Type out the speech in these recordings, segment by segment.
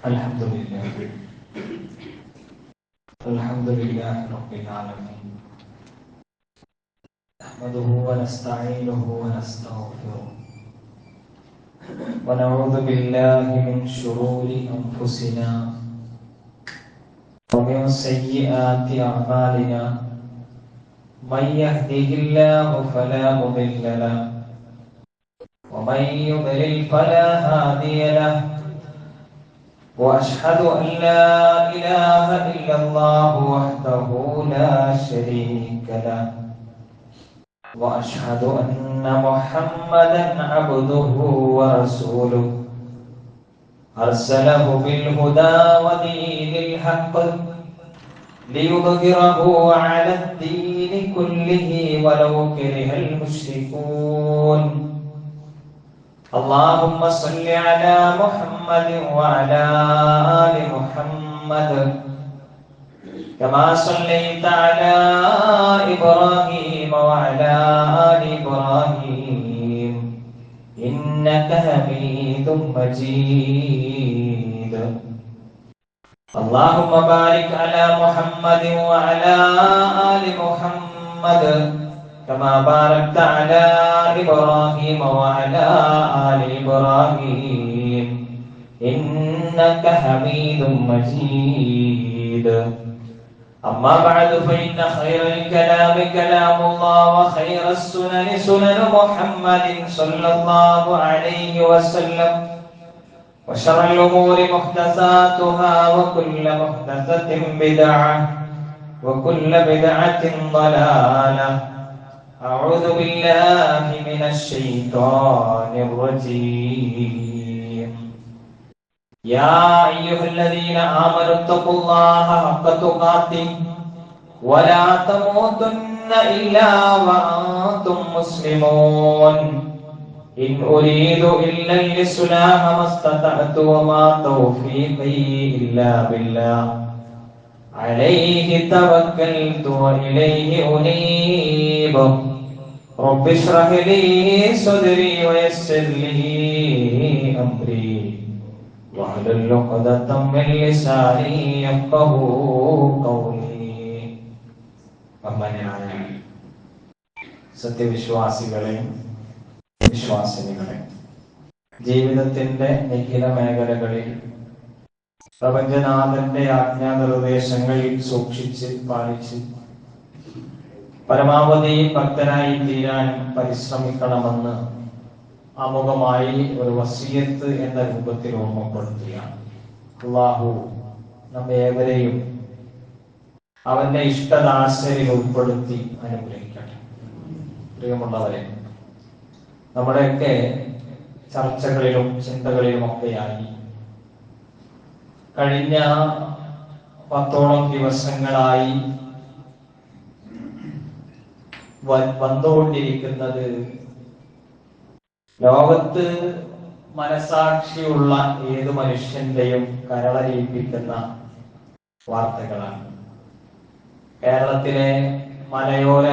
الحمد لله رب العالمين نحمده ونستعينه ونستغفره ونعوذ بالله من شرور أنفسنا ومن سيئات أعمالنا من يهده الله فلا مضل له ومن يضلل فلا هادي له وأشهد أن لا إله إلا الله وحده لا شريك له وأشهد أن محمدا عبده ورسوله أرسله بالهدى ودين الحق ليظهره على الدين كله ولو كره المشركون اللهم صل على محمد وعلى آل محمد كما صليت على إبراهيم وعلى آل إبراهيم إنك حميد مجيد اللهم بارك على محمد وعلى آل محمد كما باركت على إبراهيم وعلى آل إبراهيم إنك حميد مجيد أما بعد فإن خير الكلام كلام الله وخير السنن سنن محمد صلى الله عليه وسلم وشر الأمور محدثاتها وكل محدثة بدعة وكل بدعة ضلالة أعوذ بالله من الشيطان الرجيم يا أيها الذين آمنوا اتقوا الله حق تقاته ولا تموتن إلا وأنتم مسلمون إن أريد إلا الإصلاح ما استطعت وما توفيقي إلا بالله عليه توكلت وإليه أنيب رب اشرح لي صدري ويسر لي أمري واحلل عقدة من لساني يفقهوا قولي ബഹുമാന്യരായ സത്യവിശ്വാസികളെ വിശ്വാസിനികളെ ജീവിതത്തിന്റെ നിഖില മേഖലകളിൽ പ്രപഞ്ചനാഥന്റെ ആജ്ഞാനിർദ്ദേശങ്ങൾ സൂക്ഷിച്ച് പാലിച്ച് പരമാവധി ഭക്തനായി തീരാൻ പരിശ്രമിക്കണമെന്ന് ആമുഖമായി ഒരു വസിയത്ത് എന്ന രൂപത്തിൽ ഓർമ്മപ്പെടുത്തുകയാണ്. അല്ലാഹു നമ്മേവരെയും അവന്റെ ഇഷ്ടദാസരിൽ ഉൾപ്പെടുത്തി അനുഗ്രഹിക്കട്ടെ. പ്രിയമുള്ളവരെ, നമ്മുടെയൊക്കെ ചർച്ചകളിലും ചിന്തകളിലും ഒക്കെയായി കഴിഞ്ഞ 10ഓളം ദിവസങ്ങളായി വന്നുകൊണ്ടിരിക്കുന്നത് ലോകത്ത് മനസാക്ഷിയുള്ള ഏത് മനുഷ്യന്റെയും കരളലിയിപ്പിക്കുന്ന വാർത്തകളാണ്. കേരളത്തിലെ മലയോര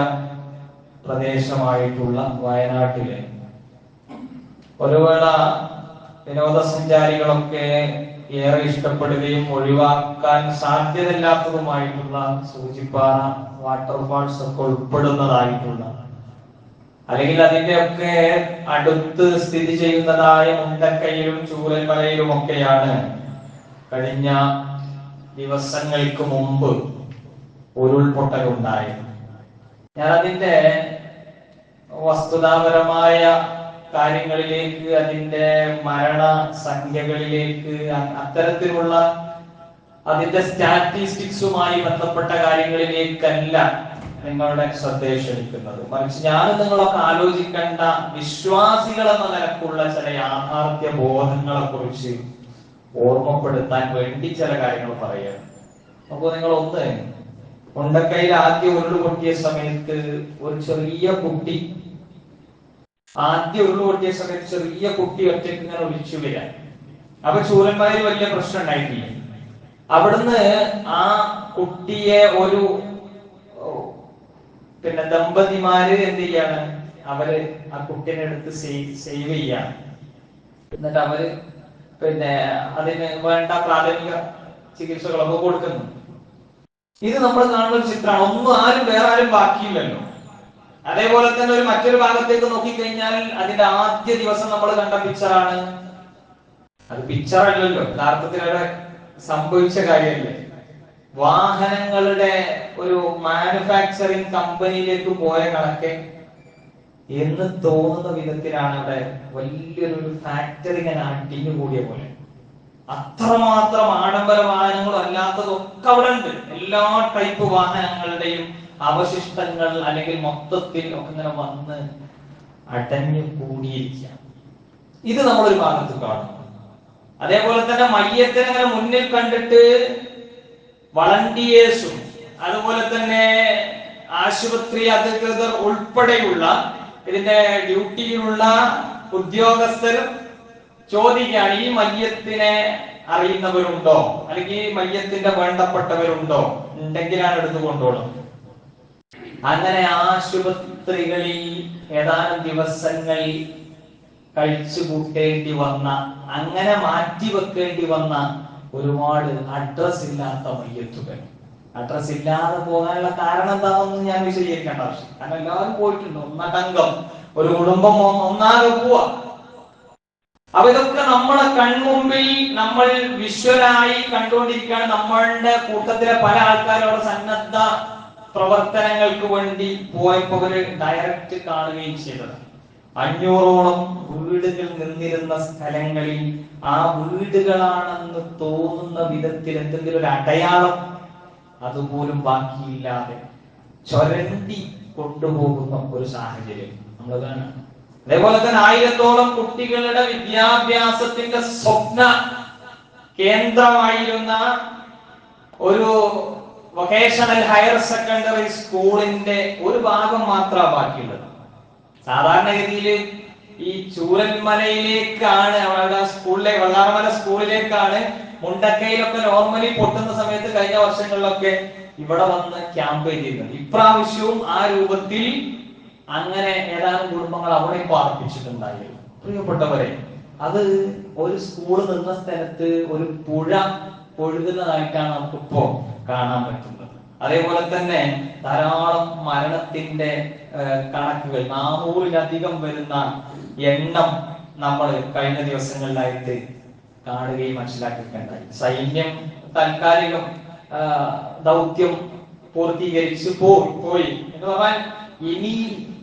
പ്രദേശമായിട്ടുള്ള വയനാട്ടിലെ ഒരു വേള വിനോദസഞ്ചാരികളൊക്കെ ഏറെ ഇഷ്ടപ്പെടുകയും ഒഴിവാക്കാൻ സാധ്യതയില്ലാത്തതുമായിട്ടുള്ള സൂചിപ്പാറ വാട്ടർഫാൾസ് ഒക്കെ ഉൾപ്പെടുന്നതായിട്ടുള്ള, അല്ലെങ്കിൽ അതിന്റെ ഒക്കെ അടുത്ത് സ്ഥിതി ചെയ്യുന്നതായ മുണ്ടക്കയിലും ചൂരൽമലയിലും ഒക്കെയാണ് കഴിഞ്ഞ ദിവസങ്ങൾക്ക് മുമ്പ് ഉരുൾപൊട്ടലുണ്ടായത്. ഞാൻ അതിന്റെ വസ്തുതാപരമായ കാര്യങ്ങളിലേക്ക്, അതിന്റെ മരണസംഖ്യകളിലേക്ക്, അത്തരത്തിലുള്ള അതിന്റെ സ്റ്റാറ്റിസ്റ്റിക്സുമായി ബന്ധപ്പെട്ട കാര്യങ്ങളിലേക്കല്ല നിങ്ങളുടെ ശ്രദ്ധയെ ക്ഷണിക്കുന്നത്. മറിച്ച് ഞാൻ നിങ്ങളൊക്കെ ആലോചിക്കേണ്ട വിശ്വാസികൾ എന്ന നിലക്കുള്ള ചില യാഥാർത്ഥ്യ ബോധങ്ങളെ കുറിച്ച് ഓർമ്മപ്പെടുത്താൻ വേണ്ടി ചില കാര്യങ്ങൾ പറയുക. അപ്പൊ നിങ്ങൾ ഒന്ന്, മുണ്ടക്കയിൽ ആദ്യം ഉരുള് പൊട്ടിയ സമയത്ത് ഒരു ചെറിയ കുട്ടി ഒറ്റയ്ക്ക് ഇങ്ങനെ ഒളിച്ചു വരാൻ. അപ്പൊ ചൂരന്മാരിൽ വലിയ പ്രശ്നം ഉണ്ടായിട്ടില്ല. അവിടുന്ന് ആ കുട്ടിയെ ഒരു ദമ്പതിമാര് എന്ത് ചെയ്യാണ്, അവര് ആ കുട്ടീനെ എടുത്ത് സേവ് ചെയ്യാണ്. എന്നിട്ട് അവര് പിന്നെ അതിന് വേണ്ട പ്രാഥമിക ചികിത്സകളൊക്കെ കൊടുക്കുന്നു. ഇത് നമ്മൾ കാണുന്ന ഒരു ചിത്രമാണ്. ഒന്നും വേറെ ആരും ബാക്കിയില്ലല്ലോ. അതേപോലെ തന്നെ മറ്റൊരു ഭാഗത്തേക്ക് നോക്കിക്കഴിഞ്ഞാൽ അതിന്റെ ആദ്യ ദിവസം നമ്മൾ കണ്ട പിക്ചറാണ്. അത് പിക്ചർ അല്ലല്ലോ, യഥാർത്ഥത്തിൽ അവിടെ സംഭവിച്ച കാര്യമല്ലേ. വാഹനങ്ങളുടെ ഒരു മാനുഫാക്ചറിങ് കമ്പനിയിലേക്ക് പോയ കണക്കെ എന്ന് തോന്നുന്ന വിധത്തിലാണ് അവിടെ വലിയൊരു ഫാക്ടറി ഇങ്ങനെ അടിഞ്ഞു കൂടിയ പോലെ. അത്രമാത്രം ആഡംബര വാഹനങ്ങളും അല്ലാത്തതൊക്കെ അവിടെ ഉണ്ട്. എല്ലാ ടൈപ്പ് വാഹനങ്ങളുടെയും അവശിഷ്ടങ്ങൾ അല്ലെങ്കിൽ മൊത്തത്തിൽ ഒക്കെ ഇങ്ങനെ വന്ന് അടഞ്ഞു കൂടിയിരിക്കുക. ഇത് നമ്മളൊരു ഭാഗത്ത് കാണുന്നു. അതേപോലെ തന്നെ മയ്യത്തിനെ അങ്ങനെ മുന്നിൽ കണ്ടിട്ട് വളണ്ടിയേഴ്സും അതുപോലെ തന്നെ ആശുപത്രി അധികൃതർ ഉൾപ്പെടെയുള്ള ഇതിന്റെ ഡ്യൂട്ടിയിലുള്ള ഉദ്യോഗസ്ഥർ ചോദിക്കുകയാണ്, ഈ മയ്യത്തിനെ അറിയുന്നവരുണ്ടോ, അല്ലെങ്കിൽ ഈ മയ്യത്തിന്റെ വേണ്ടപ്പെട്ടവരുണ്ടോ, ഉണ്ടെങ്കിലാണ് എടുത്തു കൊണ്ടോളും. അങ്ങനെ ആശുപത്രികളിൽ ഏതാനും ദിവസങ്ങൾ കഴിച്ചു കൂട്ടേണ്ടി വന്ന, അങ്ങനെ മാറ്റിവെക്കേണ്ടി വന്ന ഒരുപാട് അഡ്രസ് ഇല്ലാത്ത മയ്യത്തുകൾ. അഡ്രസ് ഇല്ലാതെ പോകാനുള്ള കാരണം എന്താണെന്ന് ഞാൻ വിശദീകരിക്കേണ്ട ആവശ്യം. കാരണം എല്ലാവരും പോയിട്ടുണ്ട്, ഒന്നടങ്കം ഒരു കുടുംബം ഒന്നാകെ പോവാ. അപ്പൊ ഇതൊക്കെ നമ്മളെ കൺമുമ്പിൽ നമ്മൾ വിഷ്വലായി കണ്ടുകൊണ്ടിരിക്കുകയാണ്. നമ്മളുടെ കൂട്ടത്തിലെ പല ആൾക്കാരോട് സന്നദ്ധ പ്രവർത്തനങ്ങൾക്ക് വേണ്ടി പോയപ്പോ അവര് ഡയറക്റ്റ് കാണുകയും ചെയ്തത്. 500ഓളം വീടുകൾ നിന്നിരുന്ന സ്ഥലങ്ങളിൽ ആ വീടുകളാണെന്ന് തോന്നുന്ന വിധത്തിൽ എന്തെങ്കിലും ഒരു അടയാളം അതുപോലും ബാക്കിയില്ലാതെ ചൊരണ്ടി കൊണ്ടുപോകുന്ന ഒരു സാഹചര്യം നമ്മൾ കാണാം. അതേപോലെ തന്നെ 1000ഓളം കുട്ടികളുടെ വിദ്യാഭ്യാസത്തിന്റെ സ്വപ്ന കേന്ദ്രമായിരുന്ന ഒരു വൊക്കേഷണൽ ഹയർ സെക്കൻഡറി സ്കൂളിന്റെ ഒരു ഭാഗം മാത്രമാണ് ബാക്കിയുള്ളത്. സാധാരണഗതിയിൽ ഈ ചൂരൽമലയിലേക്കാണ്, അവിടെ സ്കൂളിലേക്ക്, വള്ളാർമല സ്കൂളിലേക്കാണ് മുണ്ടക്കയിലൊക്കെ നോർമലി പൊട്ടുന്ന സമയത്ത് കഴിഞ്ഞ വർഷങ്ങളിലൊക്കെ ഇവിടെ വന്ന് ക്യാമ്പ് ചെയ്തിരുന്നത്. ഇപ്രാവശ്യവും ആ രൂപത്തിൽ അങ്ങനെ ഏതാനും കുടുംബങ്ങൾ അവിടെ പാർപ്പിച്ചിട്ടുണ്ടായിരുന്നു. പ്രിയപ്പെട്ടവരെ, അത് ഒരു സ്കൂൾ നിന്ന സ്ഥലത്ത് ഒരു പുഴ ഒഴുകുന്നതായിട്ടാണ് നമുക്കിപ്പോ കാണാൻ പറ്റുന്നത്. അതേപോലെ തന്നെ ധാരാളം മരണത്തിന്റെ കണക്കുകൾ, 400-ലധികം വരുന്ന എണ്ണം നമ്മൾ കഴിഞ്ഞ ദിവസങ്ങളിലായിട്ട് കാണുകയും മനസ്സിലാക്കിയിട്ടുണ്ടായി. സൈന്യം താൽക്കാലികം ദൗത്യം പൂർത്തീകരിച്ച് പോയി എന്ന് പറഞ്ഞാൽ ഇനി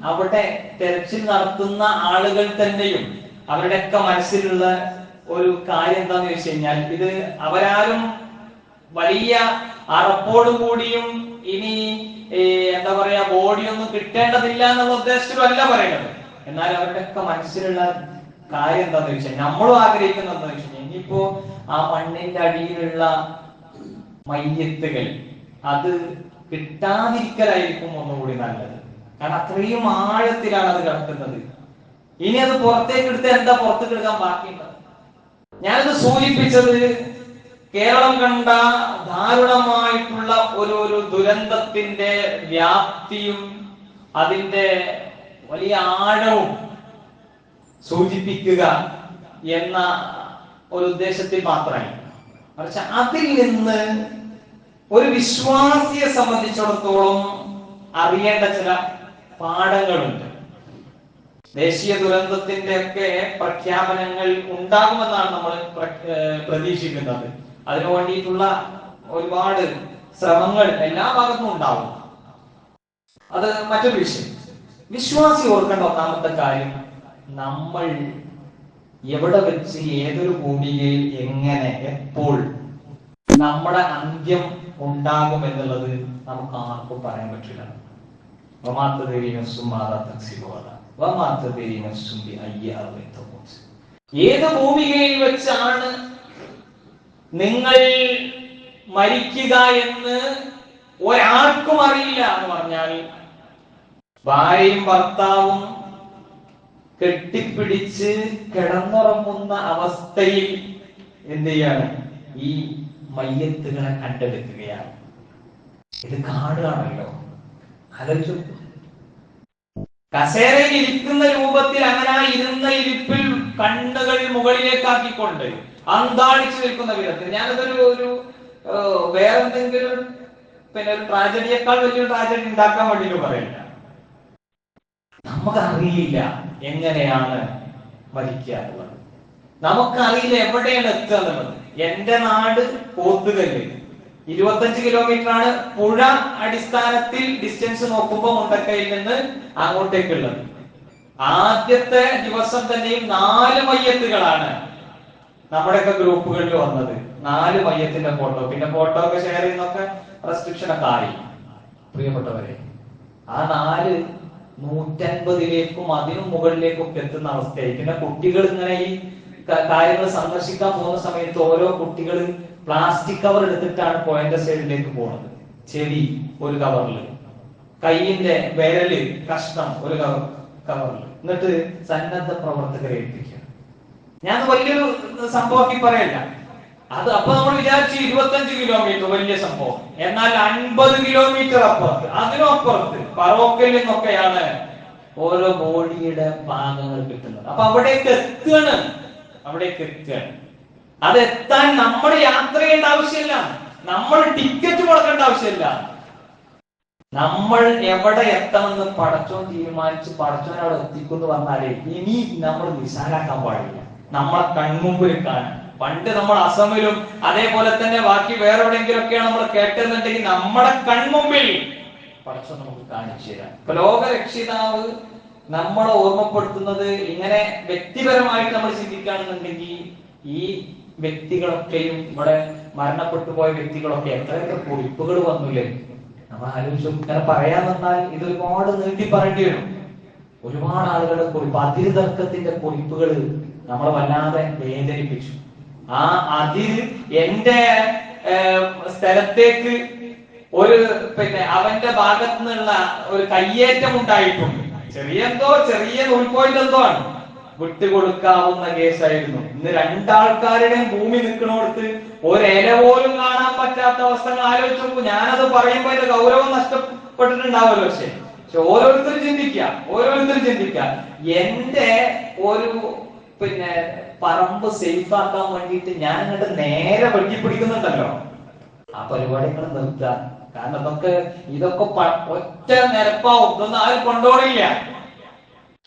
അവിടെ തെരച്ചിൽ നടത്തുന്ന ആളുകൾ തന്നെയും അവരുടെയൊക്കെ മനസ്സിലുള്ള ഒരു കാര്യം എന്താന്ന് വെച്ച് കഴിഞ്ഞാൽ, ഇത് അവരാരും വലിയ അറപ്പോടും കൂടിയും ഇനി എന്താ പറയാ ബോഡിയൊന്നും കിട്ടേണ്ടതില്ല എന്നുള്ള ഉദ്ദേശത്തിലല്ല പറയുന്നത്. എന്നാൽ അവരുടെയൊക്കെ മനസ്സിലുള്ള കാര്യം എന്താന്ന് വെച്ചാൽ, നമ്മളും ആഗ്രഹിക്കുന്നത് എന്താന്ന് വെച്ചാൽ, ഇനിയിപ്പോ ആ മണ്ണിന്റെ അടിയിലുള്ള മയ്യത്തുകൾ അത് കിട്ടാതിരിക്കലായിരിക്കും ഒന്നുകൂടി നല്ലത്. കാരണം അത്രയും ആഴത്തിലാണ് അത് കിടക്കുന്നത്. ഇനി അത് പുറത്തേക്ക് എടുത്ത് എന്താ പുറത്തേക്ക് എടുക്കാൻ ബാക്കിയുള്ളത്? ഞാനിത് സൂചിപ്പിച്ചത് കേരളം കണ്ട ദാരുണമായിട്ടുള്ള ഒരു ദുരന്തത്തിന്റെ വ്യാപ്തിയും അതിന്റെ വലിയ ആഴവും സൂചിപ്പിക്കുക എന്ന ഒരു ഉദ്ദേശത്തിൽ മാത്രമായി. മറിച്ച് അതിൽ നിന്ന് ഒരു വിശ്വാസിയെ സംബന്ധിച്ചിടത്തോളം അറിയേണ്ട ചില പാഠങ്ങളുണ്ട്. ദേശീയ ദുരന്തത്തിന്റെ ഒക്കെ പ്രഖ്യാപനങ്ങൾ ഉണ്ടാകുമെന്നാണ് നമ്മൾ പ്രതീക്ഷിക്കുന്നത്. അതിനു വേണ്ടിയിട്ടുള്ള ഒരുപാട് ശ്രമങ്ങൾ എല്ലാ ഭാഗത്തും ഉണ്ടാവും. അത് മറ്റൊരു വിഷയം. വിശ്വാസി ഓർക്കേണ്ട ഒന്നാമത്തെ കാര്യം, നമ്മൾ എവിടെ വെച്ച് ഏതൊരു ഭൂമികയിൽ എങ്ങനെ എപ്പോൾ നമ്മുടെ അന്ത്യം ഉണ്ടാകും എന്നുള്ളത് നമുക്ക് ആർക്കും പറയാൻ പറ്റില്ല. ഏത് ഭൂമികയിൽ വെച്ചാണ് നിങ്ങൾ മരിക്കുക എന്ന് ഒരാൾക്കും അറിയില്ല എന്ന് പറഞ്ഞാൽ, ഭാര്യയും ഭർത്താവും കെട്ടിപ്പിടിച്ച് കിടന്നുറങ്ങുന്ന അവസ്ഥയിൽ എന്ത് ചെയ്യാണ്? ഈ മയ്യത്തുകളെ കണ്ടെടുക്കുകയാണ്. ഇത് കാണുകയാണല്ലോ. ആലോചിച്ചു, കസേരയിൽ ഇരിക്കുന്ന രൂപത്തിൽ അങ്ങനെ ഇരുന്ന ഇരിപ്പിൽ കണ്ണുകൾ മുകളിലേക്കാക്കിക്കൊണ്ട് അന്താളിച്ചു നിൽക്കുന്ന വിധത്തിൽ. ഞാനതൊരു ഒരു വേറെന്തെങ്കിലും ഒരു ട്രാജഡിയേക്കാൾ വലിയൊരു ട്രാജഡി ഉണ്ടാക്കാൻ വേണ്ടിയിട്ട് പറയില്ല. നമുക്കറിയില്ല എങ്ങനെയാണ് മരിക്കുക എന്നുള്ളത്, നമുക്കറിയില്ല എവിടെയാണ് എത്തുക എന്നുള്ളത്. എന്റെ നാട് പോത്തുകല്ല്, 25 കിലോമീറ്റർ ആണ് പുഴ അടിസ്ഥാനത്തിൽ ഡിസ്റ്റൻസ് നോക്കുമ്പോൾ മുണ്ടക്കയിൽ നിന്ന് അങ്ങോട്ടേക്കുള്ളത്. ആദ്യത്തെ ദിവസം തന്നെയും 4 മയ്യത്തുകളാണ് നമ്മുടെയൊക്കെ ഗ്രൂപ്പുകളിൽ വന്നത്. 4 മയ്യത്തിന്റെ ഫോട്ടോ, പിന്നെ ഫോട്ടോ ഒക്കെ ഷെയർ ചെയ്യുന്നൊക്കെ റെസ്ട്രിക്ഷൻ ഒക്കെ ആയി. പ്രിയപ്പെട്ടവരെ, ആ 4 150ലേക്കും അതിനും മുകളിലേക്കും ഒക്കെ എത്തുന്ന അവസ്ഥയായി. പിന്നെ കുട്ടികൾ ഇങ്ങനെ ഈ കാര്യങ്ങൾ സന്ദർശിക്കാൻ പോകുന്ന സമയത്ത് ഓരോ കുട്ടികൾ പ്ലാസ്റ്റിക് കവർ എടുത്തിട്ടാണ് പോയിന്റ് സൈഡിലേക്ക് പോകുന്നത്. ചെടി ഒരു കവറിൽ, കൈയിന്റെ വിരല് കഷ്ണം ഒരു കവറിൽ, എന്നിട്ട് സന്നദ്ധ പ്രവർത്തകരെ ഏൽപ്പിക്കുക. ഞാൻ വലിയൊരു സംഭവമാക്കി പറയല്ല അത്. അപ്പൊ നമ്മൾ വിചാരിച്ചു 25 കിലോമീറ്റർ വലിയ സംഭവം. എന്നാൽ 50 കിലോമീറ്റർ അപ്പുറത്ത്, അതിനും അപ്പുറത്ത് പറോക്കയിൽ നിന്നൊക്കെയാണ് ഓരോ ബോഡിയുടെ ഭാഗങ്ങൾ കിട്ടുന്നത്. അപ്പൊ അവിടേക്ക് എത്തുകയാണ്. അതെത്താൻ നമ്മൾ യാത്ര ചെയ്യേണ്ട ആവശ്യമില്ല, നമ്മൾ ടിക്കറ്റ് കൊടുക്കേണ്ട ആവശ്യമില്ല. നമ്മൾ എവിടെ എത്തണമെന്ന് പടച്ചോൻ തീരുമാനിച്ച് പടച്ചോൻ അവിടെ എത്തിക്കുന്നു പറഞ്ഞാലേ ഇനി നമ്മൾ നിസാരാക്കാൻ പാടില്ല. നമ്മളെ കൺമുമ്പിൽ കാണാൻ. പണ്ട് നമ്മൾ അസമിലും അതേപോലെ തന്നെ ബാക്കി വേറെ എവിടെയെങ്കിലും ഒക്കെയാണ് നമ്മൾ കേട്ടെന്നുണ്ടെങ്കിൽ നമ്മുടെ കൺമുമ്പിൽ പടച്ചോൻ നമുക്ക് കാണിച്ചു തരാം. ഇപ്പൊ ലോകരക്ഷിതാവ് നമ്മളെ ഓർമ്മപ്പെടുത്തുന്നത് ഇങ്ങനെ വ്യക്തിപരമായിട്ട് നമ്മൾ ചിന്തിക്കുകയാണെന്നുണ്ടെങ്കിൽ ഈ വ്യക്തികളൊക്കെയും ഇവിടെ മരണപ്പെട്ടു പോയ വ്യക്തികളൊക്കെ എത്രയൊക്കെ കുറിപ്പുകൾ വന്നില്ലേ. നമ്മൾ ആലോചിച്ചു. ഇങ്ങനെ പറയാൻ വന്നാൽ ഇത് ഒരുപാട് നീട്ടി പറയേണ്ടി വരും. ഒരുപാട് ആളുകളുടെ കുറിപ്പ്, അതിരുതർക്കത്തിന്റെ കുറിപ്പുകൾ നമ്മളെ വല്ലാതെ വേദനിപ്പിച്ചു. ആ അതിര് എന്റെ സ്ഥലത്തേക്ക് ഒരു അവന്റെ ഭാഗത്തു നിന്നുള്ള ഒരു കയ്യേറ്റം ഉണ്ടായിട്ടുണ്ട്. ചെറിയ ഉൾപോയിന്റ് എന്തോ ആണ്, വിട്ടുകൊടുക്കാവുന്ന കേസായിരുന്നു. ഇന്ന് 2 ആൾക്കാരുടെയും ഭൂമി നിൽക്കണോടത്ത് ഒരില പോലും കാണാൻ പറ്റാത്ത അവസ്ഥകൾ ആലോചിച്ച് നോക്കൂ. ഞാനത് പറയുമ്പോ അതിന്റെ ഗൗരവം നഷ്ടപ്പെട്ടിട്ടുണ്ടാവുമല്ലോ. പക്ഷെ ഓരോരുത്തരും ചിന്തിക്കുക. എന്റെ ഒരു പറമ്പ് സേഫ് ആക്കാൻ വേണ്ടിയിട്ട് ഞാൻ അങ്ങോട്ട് നേരെ വെട്ടിപ്പിടിക്കുന്നുണ്ടല്ലോ, ആ പരിപാടികൾ നിർത്തുക. കാരണം ഇതൊക്കെ ഒറ്റ നിരപ്പാവും, ഇതൊന്നും ആരും കൊണ്ടുപോകില്ല.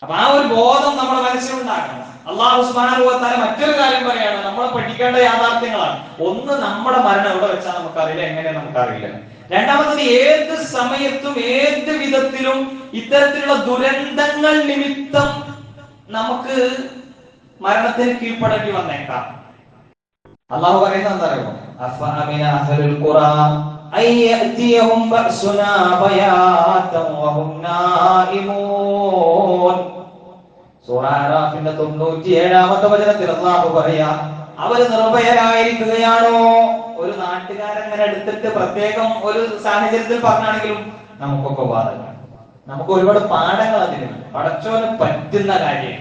അപ്പൊ ആ ഒരു ബോധം നമ്മുടെ മനസ്സിലുണ്ടാക്കണം. അല്ലാഹു സുബ്ഹാനഹു വ തആല മറ്റൊരു കാര്യം പറയാണ്, നമ്മൾ പഠിക്കേണ്ട യാഥാർത്ഥ്യങ്ങളാണ്. ഒന്ന്, നമ്മുടെ മരണം എവിടെ വെച്ചാൽ നമുക്കറിയില്ല, എങ്ങനെ നമുക്കറിയില്ല. രണ്ടാമത്തത്, ഏത് സമയത്തും ഏത് വിധത്തിലും ഇത്തരത്തിലുള്ള ദുരന്തങ്ങൾ നിമിത്തം നമുക്ക് മരണത്തിന് കീഴ്പ്പെടേണ്ടി വന്നേക്കാം. അള്ളാഹു പറയുന്നത് എന്താ അറിയോ? അഫഅമിന അഹ്ലുൽ ഖുറാ അയ്യതിയഹും ബഅസുനാ ബയാതൻ വഹും നായിമൂൻ. സൂറ അറാഫിന്റെ 97-ാമത്തെ വചനത്തിൽ അള്ളാഹു പറയാ, അവർ നിർഭയരായിരിക്കുകയാണോ? ഒരു നാട്ടുകാരങ്ങനെ എടുത്തിട്ട് പ്രത്യേകം ഒരു സാഹചര്യത്തിൽ പറഞ്ഞാണെങ്കിലും നമുക്കൊക്കെ ബാധകമാണ്. നമുക്ക് ഒരുപാട് പാഠങ്ങൾ അതിനുണ്ട്. പടച്ചോന് പറ്റുന്ന കാര്യം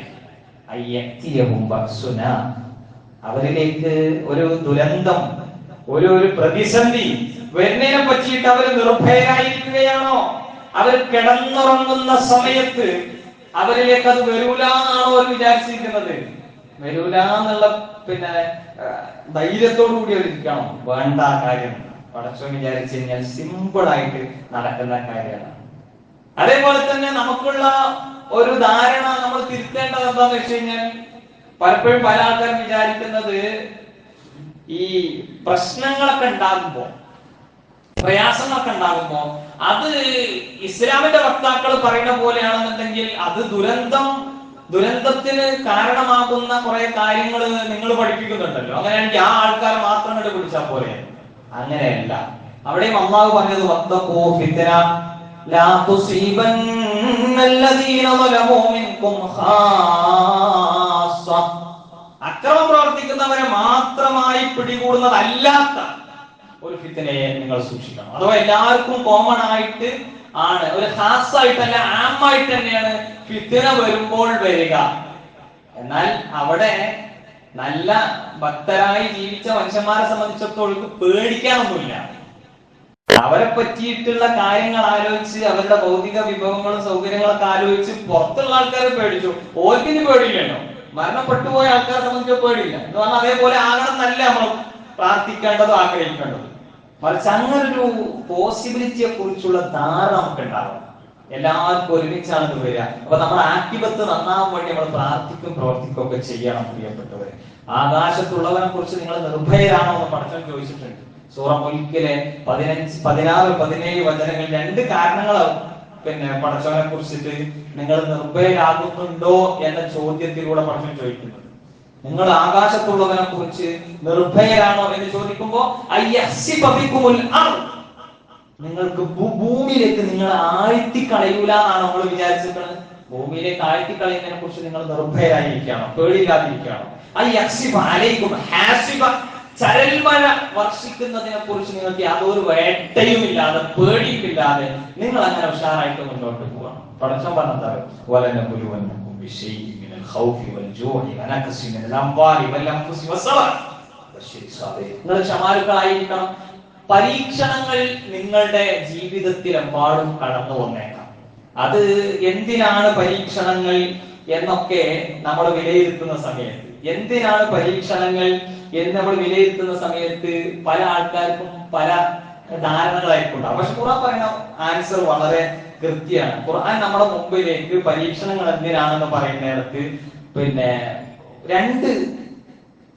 അവരിലേക്ക് ഒരു ദുരന്തം, ഒരു പ്രതിസന്ധി വരുന്നതിനെ പറ്റിയിട്ട് അവർ നിർഭയരായിരിക്കുകയാണോ? അവർ കിടന്നുറങ്ങുന്ന സമയത്ത് അവരിലേക്ക് അത് വരൂലാന്നാണോ അവർ വിചാരിച്ചിരിക്കുന്നത്? വരൂലെന്നുള്ള ധൈര്യത്തോടു കൂടി അവരിക്കണം. വേണ്ട കാര്യം പടച്ചോൻ വിചാരിച്ചു കഴിഞ്ഞാൽ സിമ്പിൾ ആയിട്ട് നടക്കുന്ന കാര്യമാണ്. അതേപോലെ തന്നെ നമുക്കുള്ള ഒരു ധാരണ നമ്മൾ തിരുത്തേണ്ടത് എന്താന്ന് വെച്ച് കഴിഞ്ഞാൽ, പലപ്പോഴും പല ആൾക്കാരും വിചാരിക്കുന്നത് ഈ പ്രശ്നങ്ങളൊക്കെ ഉണ്ടാകുമ്പോ, പ്രയാസങ്ങളൊക്കെ ഉണ്ടാകുമ്പോ അത് ഇസ്ലാമിന്റെ വക്താക്കൾ പറയുന്ന പോലെയാണെന്നുണ്ടെങ്കിൽ അത് ദുരന്തത്തിന് കാരണമാകുന്ന കുറെ കാര്യങ്ങൾ നിങ്ങൾ പഠിപ്പിക്കുന്നുണ്ടല്ലോ, അങ്ങനെയാണെങ്കിൽ ആ ആൾക്കാരെ മാത്രം കണ്ട് പിടിച്ചാൽ പോലെ. അങ്ങനെയല്ല. അവിടെയും അല്ലാഹു പറഞ്ഞത് വത്തഖൂ ഫിത്ന ലാ തുസീബന്നല്ലദീന ളലമൂ മിൻകും ഖാസ്സ. അക്രമം പ്രവർത്തിക്കുന്നവരെ മാത്രമായി പിടികൂടുന്നതല്ലാത്ത ഒരു ഫിത്നയെ നിങ്ങൾ സൂക്ഷിക്കണം. അഥവാ എല്ലാവർക്കും കോമൺ ആയിട്ട് ആണ്, ഒരു ഖാസ്സായിട്ടല്ല, ആമായിട്ട് തന്നെയാണ് ഫിത്ന വരുമ്പോൾ വരിക. എന്നാൽ അവിടെ നല്ല ഭക്തരായി ജീവിച്ച മനുഷ്യന്മാരെ സംബന്ധിച്ചിടത്തോളം പേടിക്കാനൊന്നുമില്ല. അവരെ പറ്റിയിട്ടുള്ള കാര്യങ്ങൾ ആലോചിച്ച്, അവരുടെ ഭൗതിക വിഭവങ്ങളും സൗകര്യങ്ങളൊക്കെ ആലോചിച്ച് പുറത്തുള്ള ആൾക്കാരെ പേടിച്ചു. ഓർക്കിന് പേടിയില്ലല്ലോ. മരണപ്പെട്ടു പോയ ആൾക്കാരെ സംബന്ധിച്ച് പേടിയില്ല എന്ന് പറഞ്ഞാൽ അതേപോലെ ആകണം എന്നല്ല നമ്മൾ പ്രാർത്ഥിക്കേണ്ടതും ആഗ്രഹിക്കേണ്ടതും. മറിച്ച് അങ്ങനൊരു പോസിബിലിറ്റിയെ കുറിച്ചുള്ള ധാരണ നമുക്ക് ഉണ്ടാവണം. എല്ലാവർക്കും ഒരുമിച്ചാണ് ഇത് വരിക. അപ്പൊ നമ്മുടെ ആക്ടിവത്ത് നന്നാവാൻ വേണ്ടി നമ്മൾ പ്രാർത്ഥിക്കും പ്രവർത്തിക്കും ഒക്കെ ചെയ്യണം. പ്രിയപ്പെട്ടവരെ, ആകാശത്തുള്ളവനെ കുറിച്ച് നിങ്ങൾ നിർഭയരാണോ എന്ന് പടച്ചവൻ ചോദിച്ചിട്ടുണ്ട്. സൂറ മുൽക്കിലെ 15, 16, 17 വചനങ്ങൾ 2 കാരണങ്ങളാവും പടച്ചവനെ കുറിച്ചിട്ട് നിങ്ങൾ നിർഭയരാകുന്നുണ്ടോ എന്ന ചോദ്യത്തിലൂടെ പടച്ചവൻ ചോദിക്കുന്നത്. നിങ്ങൾ ആകാശത്തുള്ളവനെ കുറിച്ച് നിർഭയരാണോ എന്ന് ചോദിക്കുമ്പോ നിങ്ങൾക്ക് ഭൂമിയിലേക്ക് നിങ്ങൾ ആഴ്ത്തിക്കളയൂല എന്നാണ് നമ്മൾ വിചാരിച്ചിട്ടുള്ളത്. ഭൂമിയിലേക്ക് ആഴ്ത്തിക്കളയുന്നതിനെ കുറിച്ച് നിങ്ങൾ നിർഭയരായിരിക്കണം, പേടിയില്ലാതിരിക്കണം. ചരൽമഴ വർഷിക്കുന്നതിനെ കുറിച്ച് നിങ്ങൾക്ക് യാതൊരു വേട്ടയുമില്ലാതെ പേടിയില്ലാതെ നിങ്ങൾ അങ്ങനെ ഉഷാറായിട്ട് മുന്നോട്ട് പോകണം. പടച്ചവൻ പറഞ്ഞത് നിങ്ങൾ ക്ഷമാലുക്കളായിരിക്കണം. പരീക്ഷണങ്ങൾ നിങ്ങളുടെ ജീവിതത്തിലെമ്പാടും കടന്നു വന്നേക്കാം. അത് എന്തിനാണ് പരീക്ഷണങ്ങൾ എന്നൊക്കെ നമ്മൾ വിലയിരുത്തുന്ന സമയത്ത്, എന്തിനാണ് പരീക്ഷണങ്ങൾ എന്ന് നമ്മൾ വിലയിരുത്തുന്ന സമയത്ത് പല ആൾക്കാർക്കും പല ധാരണകളായിരിക്കും ഉണ്ടാവും. പക്ഷെ ഖുർആൻ പറയുന്ന ആൻസർ വളരെ കൃത്യമാണ്. ഖുർആൻ നമ്മുടെ മുമ്പിലേക്ക് പരീക്ഷണങ്ങൾ എന്തിനാണെന്ന് പറയുന്നിടത്ത് 2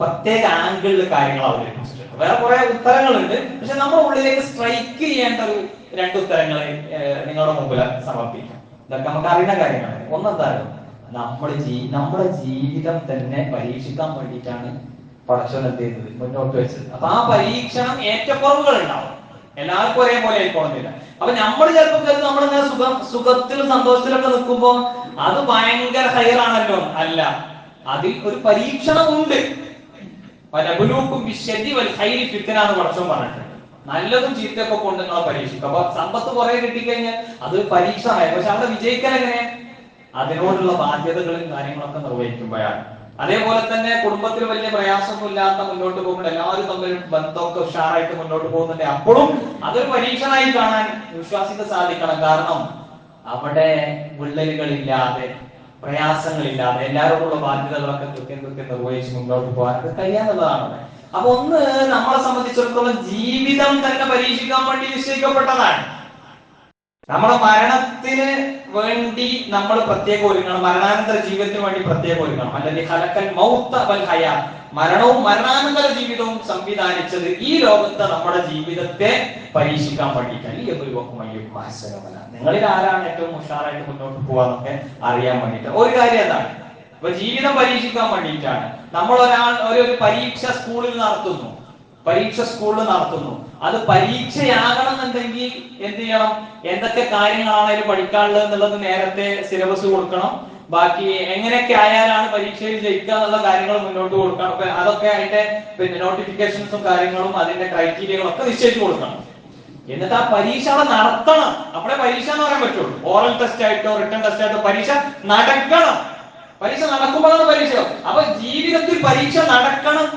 പ്രത്യേക ആംഗിളിൽ കാര്യങ്ങൾ അവതരിപ്പിച്ചിട്ടുണ്ട്. വേറെ കുറെ ഉത്തരങ്ങളുണ്ട്, പക്ഷെ നമ്മുടെ ഉള്ളിലേക്ക് സ്ട്രൈക്ക് ചെയ്യേണ്ട ഒരു 2 ഉത്തരങ്ങളെ നിങ്ങളുടെ മുമ്പിൽ സമർപ്പിക്കാം. ഇതൊക്കെ നമുക്ക് അറിയുന്ന കാര്യങ്ങളാണ്. ഒന്നെന്താണ്, നമ്മുടെ ജീവിതം തന്നെ പരീക്ഷിക്കാൻ വേണ്ടിയിട്ടാണ് പടച്ചവൻ എന്ത് ചെയ്തത്, മുന്നോട്ട് വെച്ചത്. അപ്പൊ ആ പരീക്ഷണം ഏറ്റക്കുറവുകൾ ഉണ്ടാവും. എല്ലാവർക്കും ഒരേപോലെ ആയിക്കോളുന്നില്ല. അപ്പൊ നമ്മൾ ചിലപ്പോൾ നമ്മളിങ്ങനെ സുഖത്തിലും സന്തോഷത്തിലൊക്കെ നിൽക്കുമ്പോ അത് ഭയങ്കര ഹൈറാണല്ലോ. അല്ല, അതിൽ ഒരു പരീക്ഷണം ഉണ്ട്. പലബുലൂക്കും ഫിത്നാന്ന് പടച്ചവൻ പറഞ്ഞിട്ടുണ്ട്. നല്ലതും ചീത്തയൊക്കെ കൊണ്ട് നിങ്ങളെ പരീക്ഷിക്കും. അപ്പൊ സമ്പത്ത് കുറെ കിട്ടിക്കഴിഞ്ഞാൽ അത് പരീക്ഷണമായി. പക്ഷെ അവിടെ വിജയിക്കാൻ എങ്ങനെ? അതിനോടുള്ള ബാധ്യതകളും കാര്യങ്ങളൊക്കെ നിർവഹിക്കുമ്പോഴാണ്. അതേപോലെ തന്നെ കുടുംബത്തിൽ വലിയ പ്രയാസമൊന്നുമില്ലാത്ത മുന്നോട്ട് പോകുന്നുണ്ട്, എല്ലാവരും തമ്മിൽ ബന്ധമൊക്കെ ഉഷാറായിട്ട് മുന്നോട്ട് പോകുന്നുണ്ട്, അപ്പോഴും അതൊരു പരീക്ഷണമായി കാണാൻ വിശ്വാസിക്ക് സാധിക്കണം. കാരണം അവിടെ വിള്ളലുകളില്ലാതെ പ്രയാസങ്ങളില്ലാതെ എല്ലാവരോടുള്ള ബാധ്യതകളൊക്കെ കൃത്യം നിർവഹിച്ച് മുന്നോട്ട് പോകാൻ കഴിയാന്നുള്ളതാണ്. അപ്പൊ ഒന്ന്, നമ്മളെ സംബന്ധിച്ചിടത്തോളം ജീവിതം തന്നെ പരീക്ഷിക്കാൻ വേണ്ടി നിശ്ചയിക്കപ്പെട്ടതാണ്. നമ്മുടെ മരണത്തിന് വേണ്ടി നമ്മൾ പ്രത്യേകം ഒരുങ്ങണം. മരണാനന്തര ജീവിതത്തിന് വേണ്ടി പ്രത്യേകം ഒരുങ്ങണം. അല്ലെങ്കിൽ ഖലഖൽ മൗത വൽ ഹയാ, മരണവും മരണാനന്തര ജീവിതവും സംവിധാനിച്ചത് ഈ ലോകത്തെ നമ്മുടെ ജീവിതത്തെ പരീക്ഷിക്കാൻ വേണ്ടിയിട്ടാണ്. ഈ ഒരു മഹസനമല്ല, നിങ്ങളിൽ ആരാണ് ഏറ്റവും ഉഷാറായിട്ട് മുന്നോട്ട് പോവാന്നൊക്കെ അറിയാൻ വേണ്ടിയിട്ട്. ഒരു കാര്യം എന്താണ്, ഇപ്പൊ ജീവിതം പരീക്ഷിക്കാൻ വേണ്ടിയിട്ടാണ്. നമ്മൾ ഒരു പരീക്ഷ സ്കൂളിൽ നടത്തുന്നു. അത് പരീക്ഷയാകണം എന്നുണ്ടെങ്കിൽ എന്ത് ചെയ്യണം? എന്തൊക്കെ കാര്യങ്ങളാണ് പഠിക്കാനുള്ളത് എന്നുള്ളത് നേരത്തെ സിലബസ് കൊടുക്കണം. ബാക്കി എങ്ങനെയൊക്കെ ആയാലാണ് പരീക്ഷയിൽ ജയിക്കുക എന്നുള്ള കാര്യങ്ങൾ മുന്നോട്ട് കൊടുക്കണം. അതൊക്കെ അതിന്റെ നോട്ടിഫിക്കേഷൻസും കാര്യങ്ങളും അതിന്റെ ക്രൈറ്റീരിയകളും ഒക്കെ നിശ്ചയിച്ചു കൊടുക്കണം. എന്നിട്ട് ആ പരീക്ഷ അവിടെ നടത്തണം. അപ്പോഴേ പരീക്ഷ എന്ന് പറയാൻ പറ്റുള്ളൂ. ഓറൽ ടെസ്റ്റ് ആയിട്ടോ റിട്ടൺ ടെസ്റ്റ് ആയിട്ടോ പരീക്ഷ നടക്കണം. പരീക്ഷ നടക്കുമ്പോഴാണ് പരീക്ഷ. അപ്പൊ ജീവിതത്തിൽ പരീക്ഷ നടക്കണം.